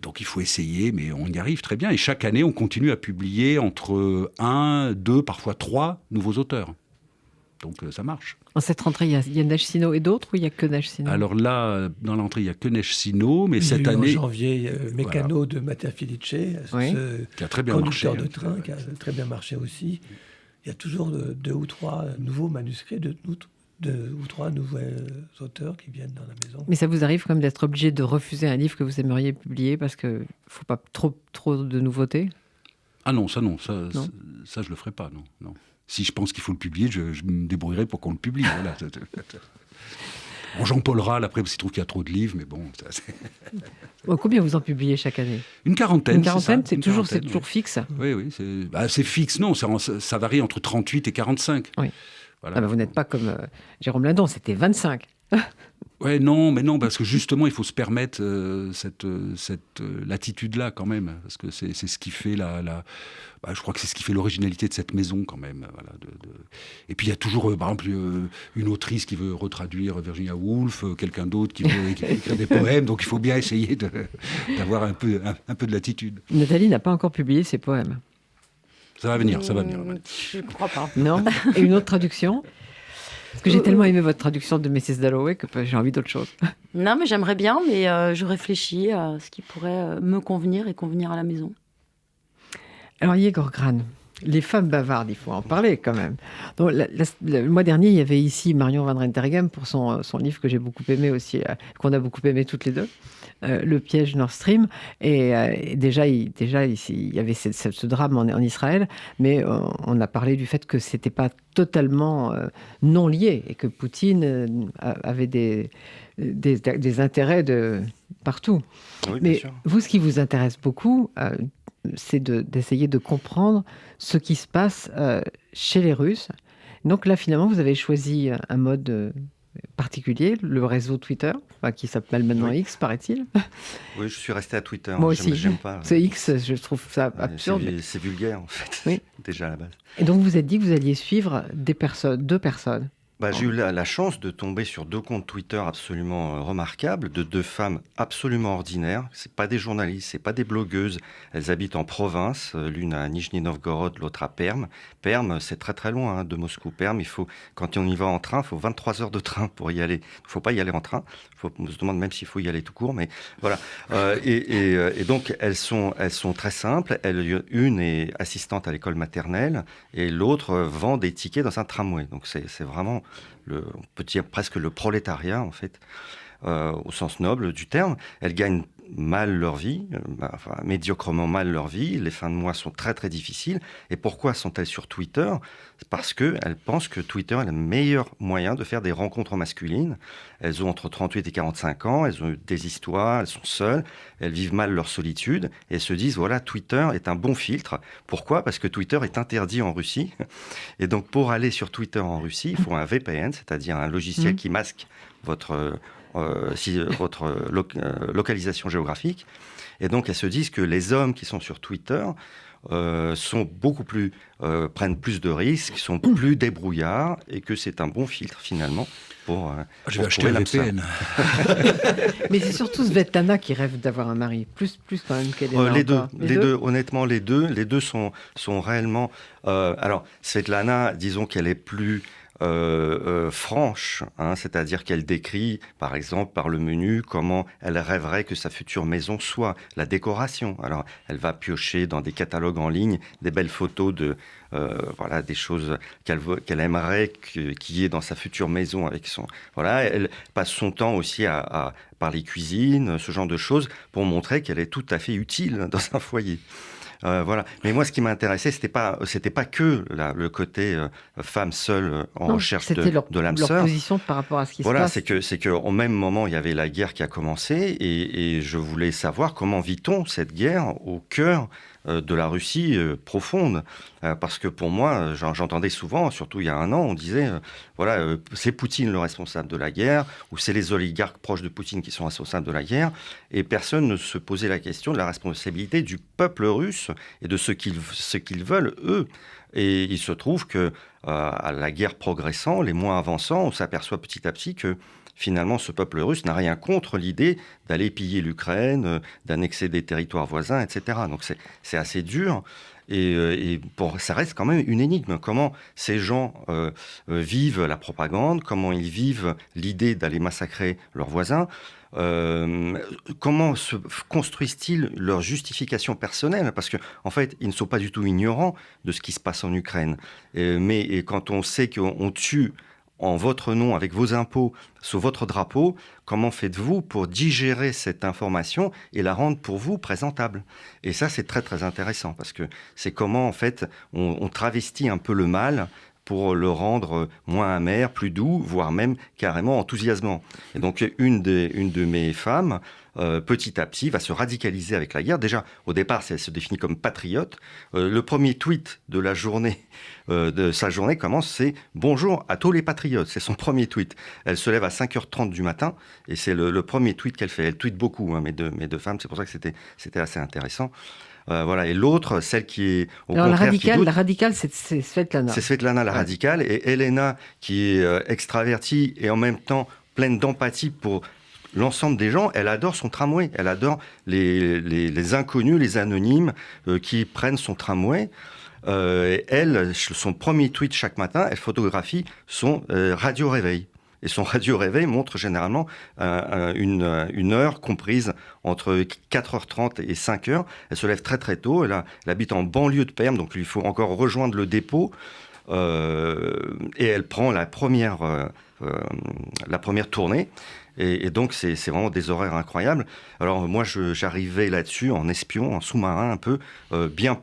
S5: Donc, il faut essayer, mais on y arrive très bien. Et chaque année, on continue à publier entre 1, 2, parfois 3 nouveaux auteurs. Donc, ça marche.
S2: En cette rentrée, il y a Neige Sino et d'autres, ou il n'y a que Neige Sino ?
S5: Alors là, dans l'entrée, il n'y a que Neige Sino, mais cette année...
S3: En janvier, Mécano de Matteo Felice,
S5: qui a très bien marché,
S3: conducteur de train, qui a très bien marché aussi. Il y a toujours 2 ou 3 nouveaux manuscrits, 2 ou 3 nouveaux auteurs qui viennent dans la maison.
S2: Mais ça vous arrive quand même d'être obligé de refuser un livre que vous aimeriez publier parce qu'il ne faut pas trop de nouveautés ?
S5: Ah non, ça je le ferai pas, non. Si je pense qu'il faut le publier, je me débrouillerai pour qu'on le publie. Voilà. Bon, Jean-Paul Rall, après, parce qu'il trouve qu'il y a trop de livres, mais bon...
S2: Combien vous en publiez chaque année ?
S5: Une quarantaine.
S2: C'est toujours fixe ?
S5: Oui, c'est fixe. Non, ça varie entre 38 et 45.
S2: Oui.
S5: Voilà.
S2: Vous n'êtes pas comme Jérôme Lindon, c'était 25.
S5: Ouais, non, parce que justement, il faut se permettre cette latitude-là quand même, parce que c'est ce qui fait je crois que c'est ce qui fait l'originalité de cette maison quand même. Voilà, Et puis il y a toujours, par exemple, une autrice qui veut retraduire Virginia Woolf, quelqu'un d'autre qui veut écrire des poèmes, donc il faut bien essayer d'avoir un peu de latitude.
S2: Nathalie n'a pas encore publié ses poèmes.
S5: Ça va venir.
S6: Je ne crois pas.
S2: Non. Et une autre traduction ? Parce que j'ai tellement aimé votre traduction de Mrs. Dalloway que j'ai envie d'autre chose.
S6: Non, mais j'aimerais bien, mais je réfléchis à ce qui pourrait me convenir et convenir à la maison.
S2: Alors, Yegor Gran, Les femmes bavardes, il faut en parler quand même. Donc, le mois dernier, il y avait ici Marion Van Rentergem pour son livre que j'ai beaucoup aimé aussi, qu'on a beaucoup aimé toutes les deux, Le piège Nord Stream. Et déjà, il y avait ce drame en Israël, mais on a parlé du fait que c'était pas totalement non lié et que Poutine avait des intérêts de partout.
S4: Oui,
S2: mais
S4: bien sûr.
S2: vous, ce qui vous intéresse beaucoup, c'est d'essayer de comprendre ce qui se passe chez les Russes. Donc là, finalement, vous avez choisi un mode particulier, le réseau Twitter, qui s'appelle maintenant X, paraît-il.
S4: Oui, je suis resté à Twitter.
S2: Moi aussi.
S4: J'aime pas.
S2: C'est X, je trouve ça absurde.
S4: C'est vulgaire, en fait,
S2: Oui.
S4: déjà à la base.
S2: Et donc, vous vous êtes dit que vous alliez suivre deux personnes.
S4: J'ai eu la chance de tomber sur 2 comptes Twitter absolument remarquables, de 2 femmes absolument ordinaires. C'est pas des journalistes, c'est pas des blogueuses. Elles habitent en province, l'une à Nijni Novgorod, l'autre à Perm. Perm, c'est très très loin de Moscou. Perm, quand on y va en train, il faut 23 heures de train pour y aller. Il ne faut pas y aller en train. On se demande même s'il faut y aller tout court, mais voilà. Et donc, elles sont très simples. Une est assistante à l'école maternelle et l'autre vend des tickets dans un tramway. Donc, c'est vraiment, on peut dire presque le prolétariat, en fait, au sens noble du terme. Elles gagnent mal leur vie, médiocrement mal leur vie. Les fins de mois sont très très difficiles. Et pourquoi sont-elles sur Twitter ? C'est parce qu'elles pensent que Twitter est le meilleur moyen de faire des rencontres masculines. Elles ont entre 38 et 45 ans, elles ont des histoires, elles sont seules, elles vivent mal leur solitude et elles se disent voilà, Twitter est un bon filtre. Pourquoi ? Parce que Twitter est interdit en Russie. Et donc pour aller sur Twitter en Russie, il faut un VPN, c'est-à-dire un logiciel qui masque votre localisation géographique. Et donc, elles se disent que les hommes qui sont sur Twitter sont beaucoup plus, prennent plus de risques, sont plus débrouillards, et que c'est un bon filtre, finalement, pour
S5: je vais acheter un VPN.
S2: Mais c'est surtout Svetlana qui rêve d'avoir un mari, plus quand même qu'Elena.
S4: Les deux, honnêtement, les deux sont réellement... alors, Svetlana, disons qu'elle est plus... franche, c'est-à-dire qu'elle décrit, par exemple, par le menu, comment elle rêverait que sa future maison soit, la décoration. Alors, elle va piocher dans des catalogues en ligne des belles photos de, des choses qu'elle aimerait qu'il y ait dans sa future maison avec son. Voilà, elle passe son temps aussi à parler cuisine, ce genre de choses, pour montrer qu'elle est tout à fait utile dans un foyer. Voilà. Mais moi, ce qui m'intéressait, c'était pas que le côté femme seule en recherche de l'âme sœur.
S2: Leur position par rapport à ce qui se passe.
S4: Voilà, c'est que au même moment, il y avait la guerre qui a commencé, et je voulais savoir comment vit-on cette guerre au cœur de la Russie profonde. Parce que pour moi, j'entendais souvent, surtout il y a un an, on disait, c'est Poutine le responsable de la guerre, ou c'est les oligarques proches de Poutine qui sont responsables de la guerre, et personne ne se posait la question de la responsabilité du peuple russe et de ce qu'ils veulent, eux. Et il se trouve que, à la guerre progressant, les mois avançant, on s'aperçoit petit à petit que finalement, ce peuple russe n'a rien contre l'idée d'aller piller l'Ukraine, d'annexer des territoires voisins, etc. Donc c'est assez dur. Et ça reste quand même une énigme. Comment ces gens vivent la propagande, comment ils vivent l'idée d'aller massacrer leurs voisins, comment se construisent-ils leur justification personnelle ? Parce qu'en fait, ils ne sont pas du tout ignorants de ce qui se passe en Ukraine. Mais quand on sait qu'on tue en votre nom, avec vos impôts, sous votre drapeau, comment faites-vous pour digérer cette information et la rendre pour vous présentable ? Et ça, c'est très très intéressant, parce que c'est comment, en fait, on travestit un peu le mal pour le rendre moins amer, plus doux, voire même carrément enthousiasmant. Et donc, une de mes femmes, petit à petit, va se radicaliser avec la guerre. Déjà, au départ, elle se définit comme patriote. Le premier tweet de la journée, de sa journée commence, c'est « Bonjour à tous les patriotes ». C'est son premier tweet. Elle se lève à 5h30 du matin, et c'est le premier tweet qu'elle fait. Elle tweet beaucoup, mes deux femmes, c'est pour ça que c'était assez intéressant. Et l'autre, celle qui est au contraire...
S2: La radicale, c'est Svetlana.
S4: C'est Svetlana, la radicale, et Elena, qui est extravertie et en même temps pleine d'empathie pour l'ensemble des gens. Elle adore son tramway, elle adore les inconnus, les anonymes qui prennent son tramway. Elle, son premier tweet chaque matin, elle photographie son radio-réveil. Et son radio-réveil montre généralement une heure comprise entre 4h30 et 5h. Elle se lève très très tôt. Elle habite en banlieue de Perm, donc il faut encore rejoindre le dépôt. Et elle prend la première tournée. Et donc, c'est vraiment des horaires incroyables. Alors, moi, j'arrivais là-dessus en espion, en sous-marin, un peu, bien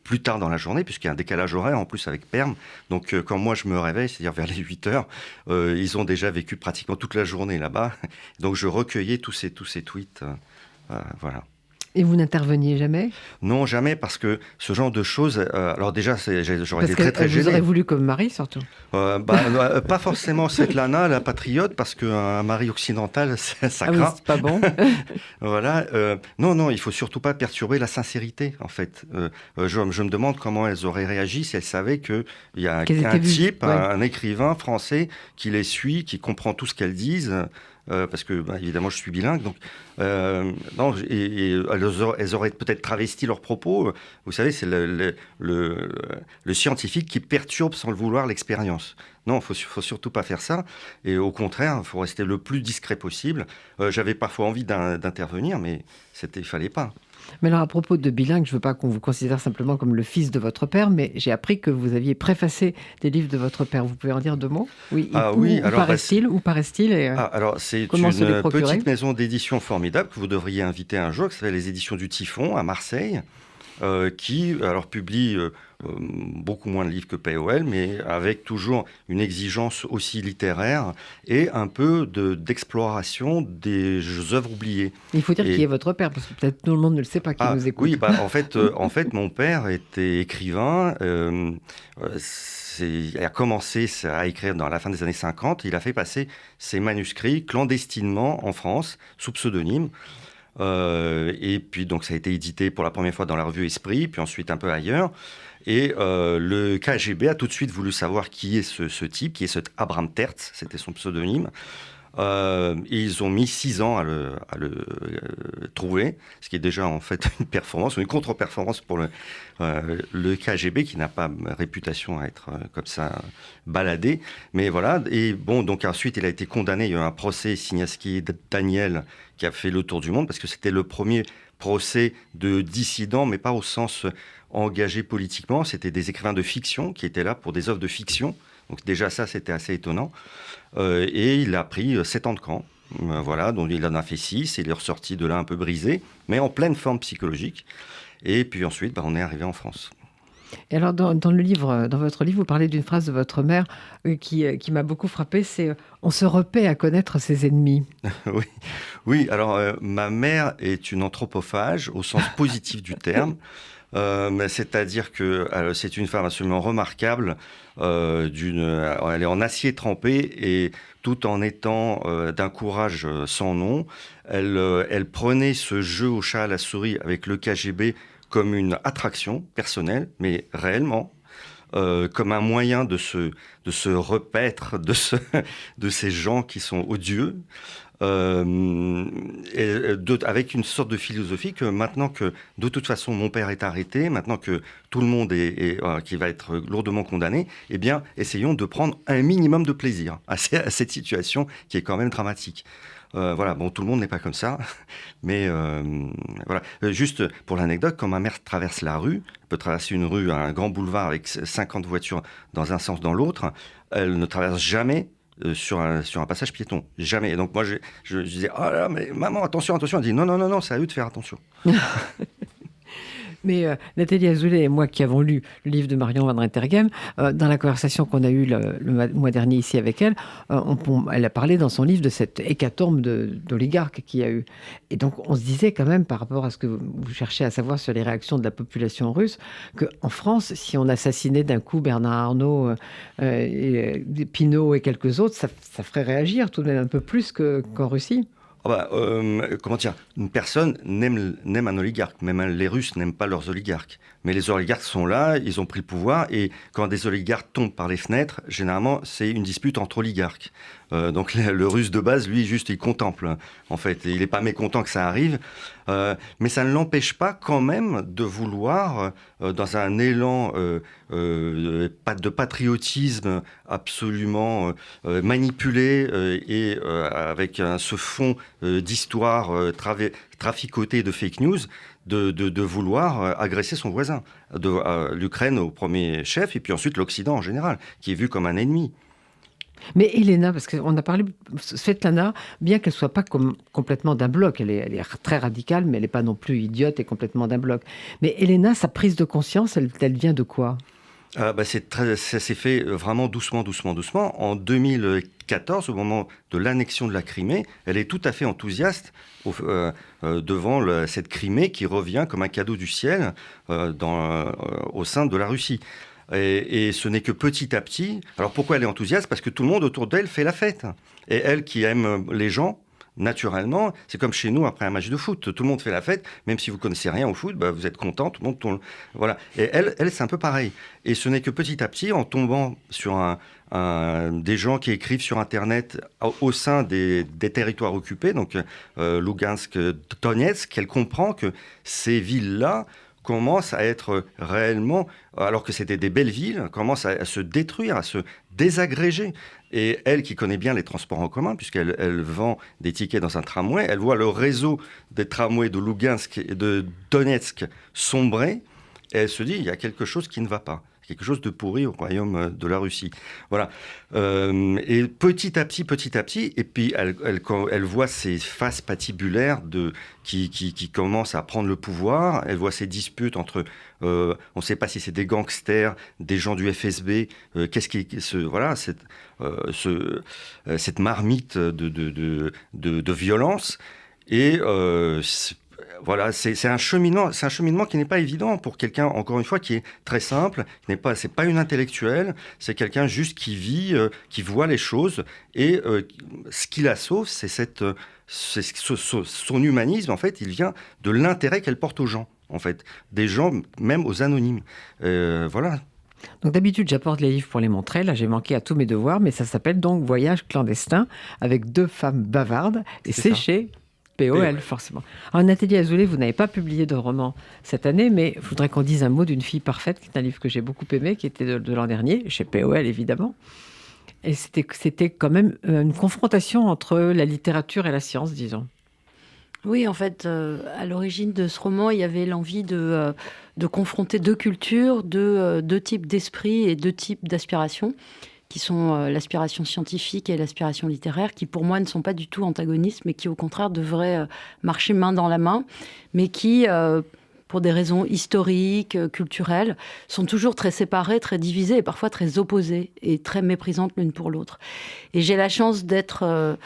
S4: plus tard dans la journée, puisqu'il y a un décalage horaire, en plus, avec Perm. Donc, quand moi, je me réveille, c'est-à-dire vers les 8 heures, ils ont déjà vécu pratiquement toute la journée là-bas. Donc, je recueillais tous ces tweets. Voilà.
S2: Et vous n'interveniez jamais?
S4: Non, jamais, parce que ce genre de choses... alors déjà, j'aurais été très, très
S2: Vous
S4: gêné.
S2: aurez voulu comme mari, surtout?
S4: Pas forcément Svetlana, la patriote, parce qu'un mari occidental, ça
S2: Ah oui,
S4: craint.
S2: c'est pas bon.
S4: Voilà. Non, il faut surtout pas perturber la sincérité, en fait. Je me demande comment elles auraient réagi si elles savaient qu'il y a un type, un écrivain français, qui les suit, qui comprend tout ce qu'elles disent... parce que, évidemment, je suis bilingue. Donc, non, et elles auraient peut-être travesti leurs propos. Vous savez, c'est le scientifique qui perturbe sans le vouloir l'expérience. Non, il faut surtout pas faire ça. Et au contraire, il faut rester le plus discret possible. J'avais parfois envie d'intervenir, mais il fallait pas.
S2: Mais alors, à propos de bilingue, je ne veux pas qu'on vous considère simplement comme le fils de votre père, mais j'ai appris que vous aviez préfacé des livres de votre père. Vous pouvez en dire 2 mots? Oui. Où paraissent-ils
S4: alors, c'est une petite maison d'édition formidable que vous devriez inviter un jour, qui s'appelle les Éditions du Typhon, à Marseille, qui publie beaucoup moins de livres que POL, mais avec toujours une exigence aussi littéraire et un peu d'exploration des œuvres oubliées.
S2: Il faut dire qui est votre père, parce que peut-être tout le monde ne le sait pas, qui nous écoute.
S4: Oui, en fait, mon père était écrivain. Il a commencé à écrire dans la fin des années 50. Il a fait passer ses manuscrits clandestinement en France, sous pseudonyme. Et puis, donc, ça a été édité pour la première fois dans la revue Esprit, puis ensuite un peu ailleurs. Et le KGB a tout de suite voulu savoir qui est ce type, qui est cet Abraham Tertz, c'était son pseudonyme. Et ils ont mis 6 ans à le trouver, ce qui est déjà en fait une performance, une contre-performance pour le KGB, qui n'a pas réputation à être comme ça baladé. Mais voilà, et bon, donc ensuite il a été condamné, il y a eu un procès Signatsky-Daniel qui a fait le tour du monde, parce que c'était le premier procès de dissidents, mais pas au sens engagé politiquement, c'était des écrivains de fiction qui étaient là pour des œuvres de fiction. Donc déjà ça, c'était assez étonnant. Et il a pris 7 ans de camp. Voilà, donc il en a fait 6. Il est ressorti de là un peu brisé, mais en pleine forme psychologique. Et puis ensuite, on est arrivé en France.
S2: Et alors, dans votre livre, vous parlez d'une phrase de votre mère qui m'a beaucoup frappée, c'est « On se repaît à connaître ses ennemis ».
S4: Oui, alors ma mère est une anthropophage au sens positif du terme. C'est-à-dire que c'est une femme absolument remarquable. Elle est en acier trempé et tout en étant d'un courage sans nom. Elle prenait ce jeu au chat à la souris avec le KGB comme une attraction personnelle, mais réellement, comme un moyen de se repaître de ces gens qui sont odieux. Avec une sorte de philosophie que maintenant que de toute façon mon père est arrêté, maintenant que tout le monde qui va être lourdement condamné, eh bien essayons de prendre un minimum de plaisir à cette situation qui est quand même dramatique. Voilà, bon, tout le monde n'est pas comme ça, mais voilà. Juste pour l'anecdote, quand ma mère traverse la rue, elle peut traverser une rue, un grand boulevard avec 50 voitures dans un sens, dans l'autre, elle ne traverse jamais sur un passage piéton. Jamais. Et donc moi, je disais, oh là, mais maman, attention. Elle dit, non, c'est à eux de faire attention.
S2: Mais Nathalie Azoulay et moi qui avons lu le livre de Marion Van Rintergem, dans la conversation qu'on a eue le mois dernier ici avec elle, elle a parlé dans son livre de cette hécatombe d'oligarques qu'il y a eu. Et donc on se disait quand même, par rapport à ce que vous cherchez à savoir sur les réactions de la population russe, qu'en France, si on assassinait d'un coup Bernard Arnault, Pinault et quelques autres, ça ferait réagir tout de même un peu plus qu'en Russie.
S4: Comment dire, une personne n'aime un oligarque. Même les Russes n'aiment pas leurs oligarques. Mais les oligarques sont là, ils ont pris le pouvoir, et quand des oligarques tombent par les fenêtres, généralement, c'est une dispute entre oligarques. Donc le Russe de base, lui, juste, il contemple, en fait. Et il n'est pas mécontent que ça arrive. Mais ça ne l'empêche pas quand même de vouloir, dans un élan de patriotisme absolument manipulé et avec ce fond d'histoire traficotée de fake news, de vouloir agresser son voisin, l'Ukraine au premier chef, et puis ensuite l'Occident en général, qui est vu comme un ennemi.
S2: Mais Elena, parce qu'on a parlé, Svetlana, bien qu'elle ne soit pas complètement d'un bloc, elle est très radicale, mais elle n'est pas non plus idiote et complètement d'un bloc. Mais Elena, sa prise de conscience, elle vient de quoi ?
S4: Ça s'est fait vraiment doucement. En 2014, au moment de l'annexion de la Crimée, elle est tout à fait enthousiaste devant cette Crimée qui revient comme un cadeau du ciel au sein de la Russie. Et ce n'est que petit à petit. Alors pourquoi elle est enthousiaste ? Parce que tout le monde autour d'elle fait la fête. Et elle qui aime les gens, naturellement, c'est comme chez nous après un match de foot. Tout le monde fait la fête, même si vous connaissez rien au foot, vous êtes content, tout le monde tourne. Voilà. Et elle, c'est un peu pareil. Et ce n'est que petit à petit, en tombant sur des gens qui écrivent sur Internet au sein des territoires occupés, donc Lugansk, Donetsk, qu'elle comprend que ces villes-là commencent à être réellement, alors que c'était des belles villes, commencent à se détruire, à se désagréger. Et elle, qui connaît bien les transports en commun, puisqu'elle vend des tickets dans un tramway, elle voit le réseau des tramways de Lugansk et de Donetsk sombrer, et elle se dit, il y a quelque chose qui ne va pas. Quelque chose de pourri au royaume de la Russie. Voilà. Et petit à petit, et puis elle voit ces faces patibulaires qui commencent à prendre le pouvoir. Elle voit ces disputes entre, on ne sait pas si c'est des gangsters, des gens du FSB. Cette marmite de violence. Et voilà, c'est un cheminement qui n'est pas évident pour quelqu'un, encore une fois, qui est très simple. C'est pas une intellectuelle, c'est quelqu'un juste qui vit, qui voit les choses. Et ce qui la sauve, c'est son humanisme. En fait, il vient de l'intérêt qu'elle porte aux gens, en fait, des gens, même aux anonymes. Voilà.
S2: Donc d'habitude, j'apporte les livres pour les montrer. Là, j'ai manqué à tous mes devoirs, mais ça s'appelle donc Voyage clandestin avec 2 femmes bavardes. Et c'est chez POL, forcément. Alors, Nathalie Azoulay, vous n'avez pas publié de roman cette année, mais je voudrais qu'on dise un mot d'une fille parfaite, qui est un livre que j'ai beaucoup aimé, qui était de l'an dernier, chez POL, évidemment. Et c'était quand même une confrontation entre la littérature et la science, disons.
S6: Oui, en fait, à l'origine de ce roman, il y avait l'envie de confronter 2 cultures, 2 types d'esprit et 2 types d'aspiration, qui sont l'aspiration scientifique et l'aspiration littéraire, qui pour moi ne sont pas du tout antagonistes, mais qui au contraire devraient marcher main dans la main, mais qui, pour des raisons historiques, culturelles, sont toujours très séparées, très divisées et parfois très opposées et très méprisantes l'une pour l'autre. Et j'ai la chance d'être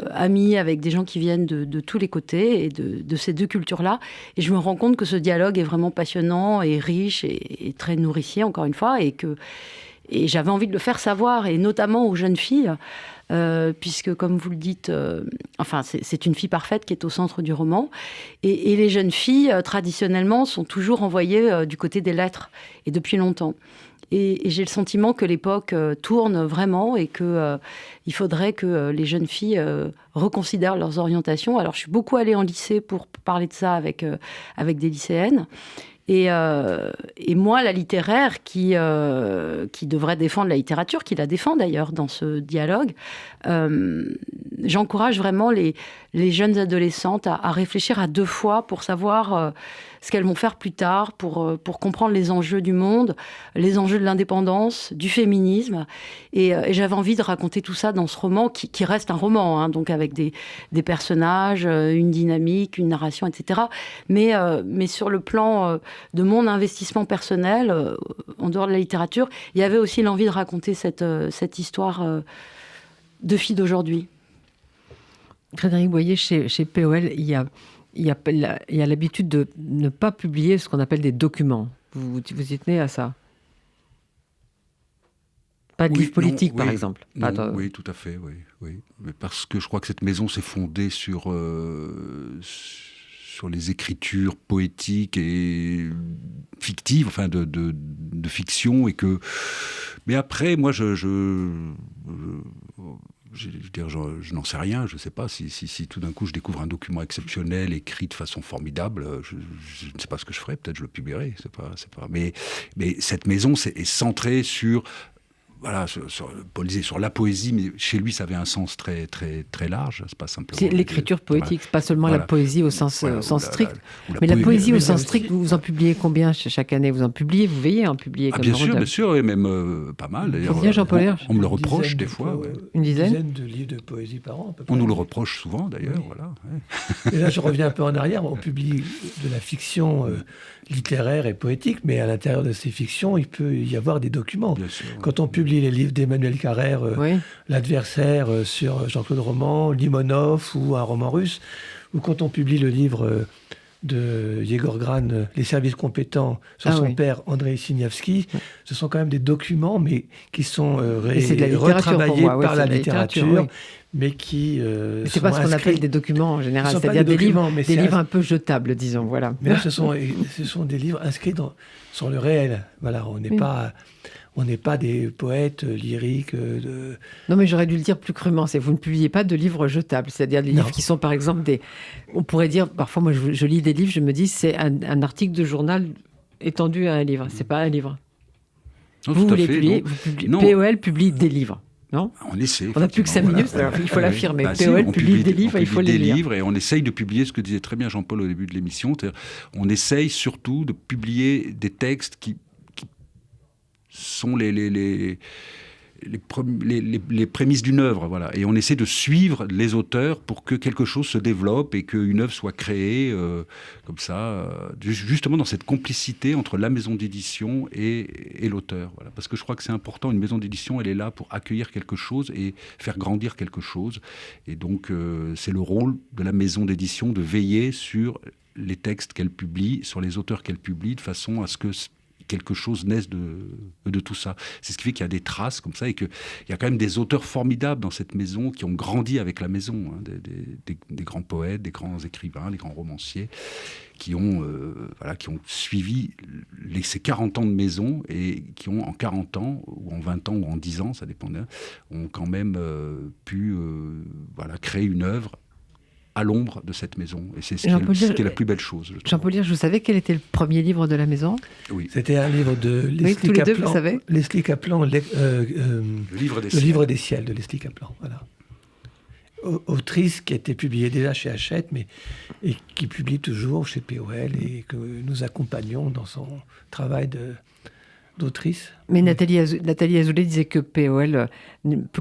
S6: amie avec des gens qui viennent de tous les côtés et de ces 2 cultures-là. Et je me rends compte que ce dialogue est vraiment passionnant et riche et très nourricier, encore une fois, et j'avais envie de le faire savoir, et notamment aux jeunes filles, puisque, comme vous le dites, c'est une fille parfaite qui est au centre du roman. Et les jeunes filles, traditionnellement, sont toujours envoyées du côté des lettres, et depuis longtemps. Et j'ai le sentiment que l'époque tourne vraiment, et qu'il faudrait que les jeunes filles reconsidèrent leurs orientations. Alors, je suis beaucoup allée en lycée pour parler de ça avec des lycéennes. Et moi, la littéraire qui devrait défendre la littérature, qui la défend d'ailleurs dans ce dialogue, j'encourage vraiment les jeunes adolescentes à réfléchir à 2 fois pour savoir ce qu'elles vont faire plus tard, pour comprendre les enjeux du monde, les enjeux de l'indépendance, du féminisme. Et j'avais envie de raconter tout ça dans ce roman, qui reste un roman, hein, donc avec des personnages, une dynamique, une narration, etc. Mais sur le plan de mon investissement personnel, en dehors de la littérature, il y avait aussi l'envie de raconter cette histoire de filles d'aujourd'hui.
S2: Frédéric Boyer, chez POL, il y a l'habitude de ne pas publier ce qu'on appelle des documents. Vous y tenez à ça ? Pas de
S5: Oui,
S2: livre politique,
S5: non,
S2: par
S5: oui,
S2: exemple.
S5: non,
S2: Pas de-
S5: oui, tout à fait, oui, oui. Mais parce que je crois que cette maison s'est fondée sur les écritures poétiques et fictives, enfin de fiction, et que. Mais après, moi, je veux dire, je n'en sais rien. Je ne sais pas si tout d'un coup je découvre un document exceptionnel, écrit de façon formidable. Je ne sais pas ce que je ferai. Peut-être je le publierai. C'est pas. Mais cette maison est centrée sur. Voilà, Paul disait sur la poésie, mais chez lui, ça avait un sens très, très, très large. C'est pas simplement.
S2: C'est l'écriture poétique, c'est pas seulement la poésie au sens strict. Mais la poésie au sens strict, vous en publiez combien chaque année? Vous en publiez, vous veillez à en publier comme
S5: bien sûr, et même pas mal. D'ailleurs,
S2: combien, Jean-Paul?
S5: On me le reproche des fois. Ouais.
S2: Une dizaine
S3: de livres de poésie par an, à peu près.
S5: On nous le reproche souvent, d'ailleurs.
S3: Oui.
S5: Voilà, ouais.
S3: Et là, je reviens un peu en arrière. On publie de la fiction littéraire et poétique, mais à l'intérieur de ces fictions, il peut y avoir des documents.
S5: Bien sûr.
S3: Quand on publie les livres d'Emmanuel Carrère, L'adversaire sur Jean-Claude Roman, Limonov ou un roman russe, ou quand on publie le livre de Yegor Gran, Les services compétents sur son père Andrei Siniavski, ce sont quand même des documents, mais qui sont retravaillés par la littérature, mais qui
S2: c'est pas ce qu'on appelle des documents en général, c'est-à-dire des livres un peu jetables, disons. Voilà.
S3: Mais là, ce sont des livres inscrits sur le réel. Voilà, on n'est pas des poètes lyriques.
S2: Non, mais j'aurais dû le dire plus crûment. Vous ne publiez pas de livres jetables, c'est-à-dire des livres qui sont, par exemple, on pourrait dire, parfois, moi, je lis des livres, je me dis, c'est un article de journal étendu à un livre. C'est pas un livre.
S5: Non,
S2: vous les publiez, POL publie des livres. Non,
S5: on essaie.
S2: On n'a plus que 5 minutes, alors il faut l'affirmer. POL publie des livres, il faut les lire.
S5: Et on essaye de publier ce que disait très bien Jean-Paul au début de l'émission. On essaye surtout de publier des textes qui sont les prémices d'une œuvre, voilà. Et on essaie de suivre les auteurs pour que quelque chose se développe et qu'une œuvre soit créée comme ça, justement dans cette complicité entre la maison d'édition et l'auteur. Voilà. Parce que je crois que c'est important, une maison d'édition, elle est là pour accueillir quelque chose et faire grandir quelque chose. Et donc, c'est le rôle de la maison d'édition de veiller sur les textes qu'elle publie, sur les auteurs qu'elle publie, de façon à ce que quelque chose naisse de tout ça. C'est ce qui fait qu'il y a des traces comme ça et qu'il y a quand même des auteurs formidables dans cette maison qui ont grandi avec la maison, hein, des grands poètes, des grands écrivains, des grands romanciers qui ont suivi ces 40 ans de maison et qui ont en 40 ans ou en 20 ans ou en 10 ans, ça dépend, ont quand même pu créer une œuvre à l'ombre de cette maison. Et c'est ce qui est la plus belle chose.
S2: Jean-Paul Hirsch, vous savez quel était le premier livre de la maison?
S5: Oui.
S3: C'était un livre de Leslie
S2: tous les
S3: Kaplan.
S2: deux, vous savez.
S3: Leslie Kaplan, le
S5: livre des
S3: ciels de Leslie Kaplan. Voilà. Autrice qui a été publiée déjà chez Hachette, et qui publie toujours chez POL et que nous accompagnons dans son travail d'autrice.
S2: Mais Nathalie Azoulay disait que POL,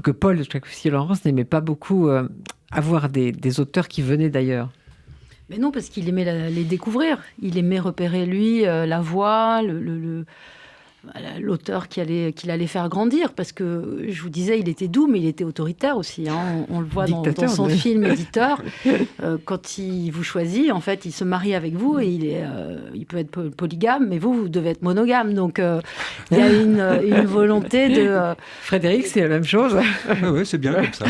S2: que Paul Czachowski-Lawrence n'aimait pas beaucoup avoir des auteurs qui venaient d'ailleurs.
S6: Mais non, parce qu'il aimait les découvrir. Il aimait repérer, lui, la voix, l'auteur qu'il allait faire grandir. Parce que, je vous disais, il était doux, mais il était autoritaire aussi. Hein. On le voit dans son film Éditeur. Quand il vous choisit, en fait, il se marie avec vous et il peut être polygame, mais vous devez être monogame. Donc, il y a une volonté de...
S2: Frédéric, c'est la même chose.
S5: Oui, c'est bien comme ça.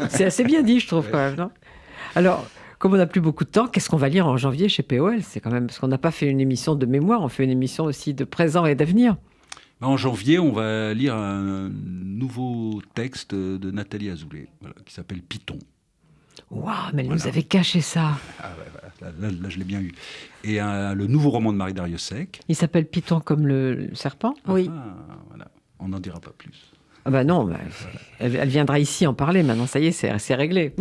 S2: C'est assez bien dit, je trouve, quand même. Non ? Alors... Comme on n'a plus beaucoup de temps, qu'est-ce qu'on va lire en janvier chez POL? C'est quand même parce qu'on n'a pas fait une émission de mémoire, on fait une émission aussi de présent et d'avenir.
S5: En janvier, on va lire un nouveau texte de Nathalie Azoulay, qui s'appelle Python.
S2: Waouh, mais elle nous avait caché ça.
S5: Ah ouais, là, je l'ai bien eu. Et le nouveau roman de Marie Darrieussecq.
S2: Il s'appelle Python comme le serpent?
S6: Oui.
S5: Voilà. On n'en dira pas plus.
S2: Ah bah non, elle viendra ici en parler maintenant, ça y est, c'est réglé.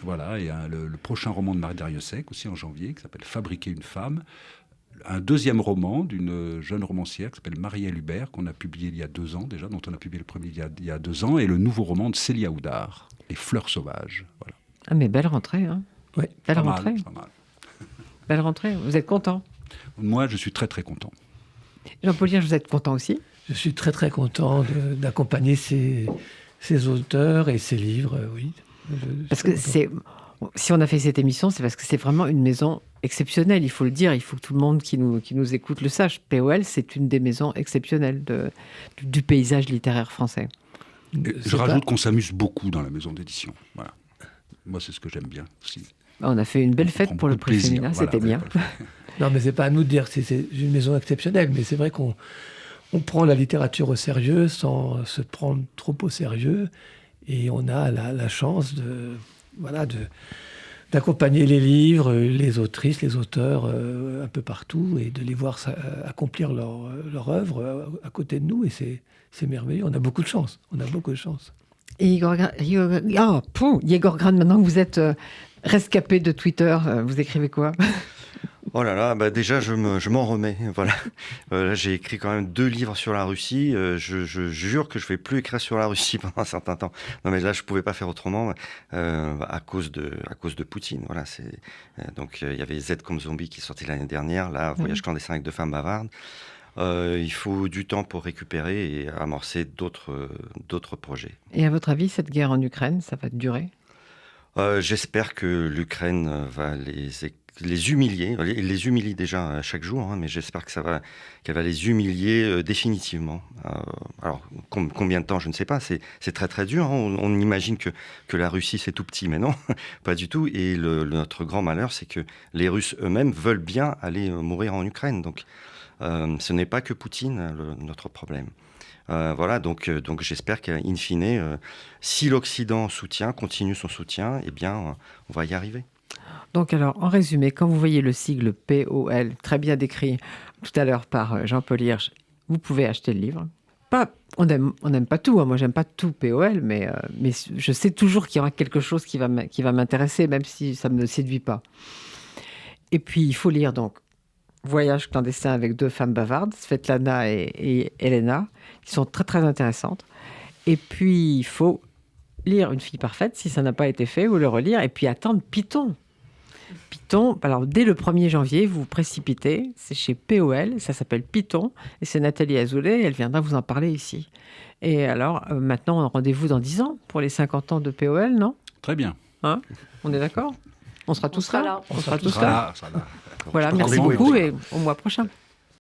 S5: Voilà, et le prochain roman de Marie Darrieussecq, aussi en janvier, qui s'appelle Fabriquer une femme. Un deuxième roman d'une jeune romancière qui s'appelle Marielle Hubert, qu'on a publié il y a 2 ans déjà, dont on a publié le premier il y a 2 ans, et le nouveau roman de Célia Houdard, Les fleurs sauvages. Voilà.
S2: Ah mais belle rentrée, hein.
S3: Oui.
S2: Belle rentrée.
S5: Pas mal.
S2: Belle rentrée, vous êtes content?
S5: Moi, je suis très très content.
S2: Jean-Paul Hirsch, vous êtes content aussi?
S3: Je suis très très content d'accompagner ces auteurs et ces livres, oui.
S2: Parce que Si on a fait cette émission, c'est parce que c'est vraiment une maison exceptionnelle, il faut le dire. Il faut que tout le monde qui nous écoute le sache. POL, c'est une des maisons exceptionnelles du paysage littéraire français.
S5: Je rajoute qu'on s'amuse beaucoup dans la maison d'édition. Voilà. Moi, c'est ce que j'aime bien aussi.
S2: On a fait une belle
S5: On
S2: fête
S5: prend
S2: pour le
S5: beaucoup de
S2: prix
S5: plaisir.
S2: féminin,
S5: Voilà,
S2: c'était bien.
S3: Non, mais c'est pas à nous de dire que c'est une maison exceptionnelle, mais c'est vrai qu'on prend la littérature au sérieux sans se prendre trop au sérieux, et on a la chance d'accompagner les livres, les autrices, les auteurs un peu partout, et de les voir accomplir leur œuvre à côté de nous, et c'est merveilleux. On a beaucoup de chance.
S2: Et Yegor Grant, maintenant que vous êtes rescapé de Twitter, vous écrivez quoi?
S4: Oh là là, bah déjà je m'en remets. Voilà. Là, j'ai écrit quand même 2 livres sur la Russie. Je jure que je vais plus écrire sur la Russie pendant un certain temps. Non mais là je pouvais pas faire autrement à cause de Poutine. Voilà, donc il y avait Z comme zombie qui est sorti l'année dernière. Là, Voyage clandestin avec 2 femmes bavardes. Il faut du temps pour récupérer et amorcer d'autres projets.
S2: Et à votre avis, cette guerre en Ukraine, ça va durer?
S4: J'espère que l'Ukraine va les humilier. Elle les humilie déjà chaque jour, hein, mais j'espère qu'elle va les humilier définitivement. Alors, combien de temps, je ne sais pas. C'est très très dur. Hein. On imagine que la Russie, c'est tout petit, mais non, pas du tout. Et notre grand malheur, c'est que les Russes eux-mêmes veulent bien aller mourir en Ukraine. Donc, ce n'est pas que Poutine notre problème. Voilà, donc j'espère qu'in fine, si l'Occident continue son soutien, eh bien, on va y arriver.
S2: Donc alors, en résumé, quand vous voyez le sigle POL, très bien décrit tout à l'heure par Jean-Paul Hirsch, vous pouvez acheter le livre. On n'aime pas tout, hein. Moi j'aime pas tout POL, mais je sais toujours qu'il y aura quelque chose qui va m'intéresser, même si ça ne me séduit pas. Et puis il faut lire donc Voyage clandestin avec 2 femmes bavardes, Svetlana et Elena, qui sont très très intéressantes. Et puis il faut lire Une fille parfaite, si ça n'a pas été fait, ou le relire, et puis attendre Python. Python, alors dès le 1er janvier, vous vous précipitez, c'est chez POL, ça s'appelle Python, et c'est Nathalie Azoulay, elle viendra vous en parler ici. Et alors, maintenant, rendez-vous dans 10 ans pour les 50 ans de POL, non?
S5: Très bien.
S2: Hein? On est d'accord? On sera tous là.
S6: là.
S2: On sera tous là.
S5: Ça va.
S2: Voilà, merci beaucoup et au mois prochain.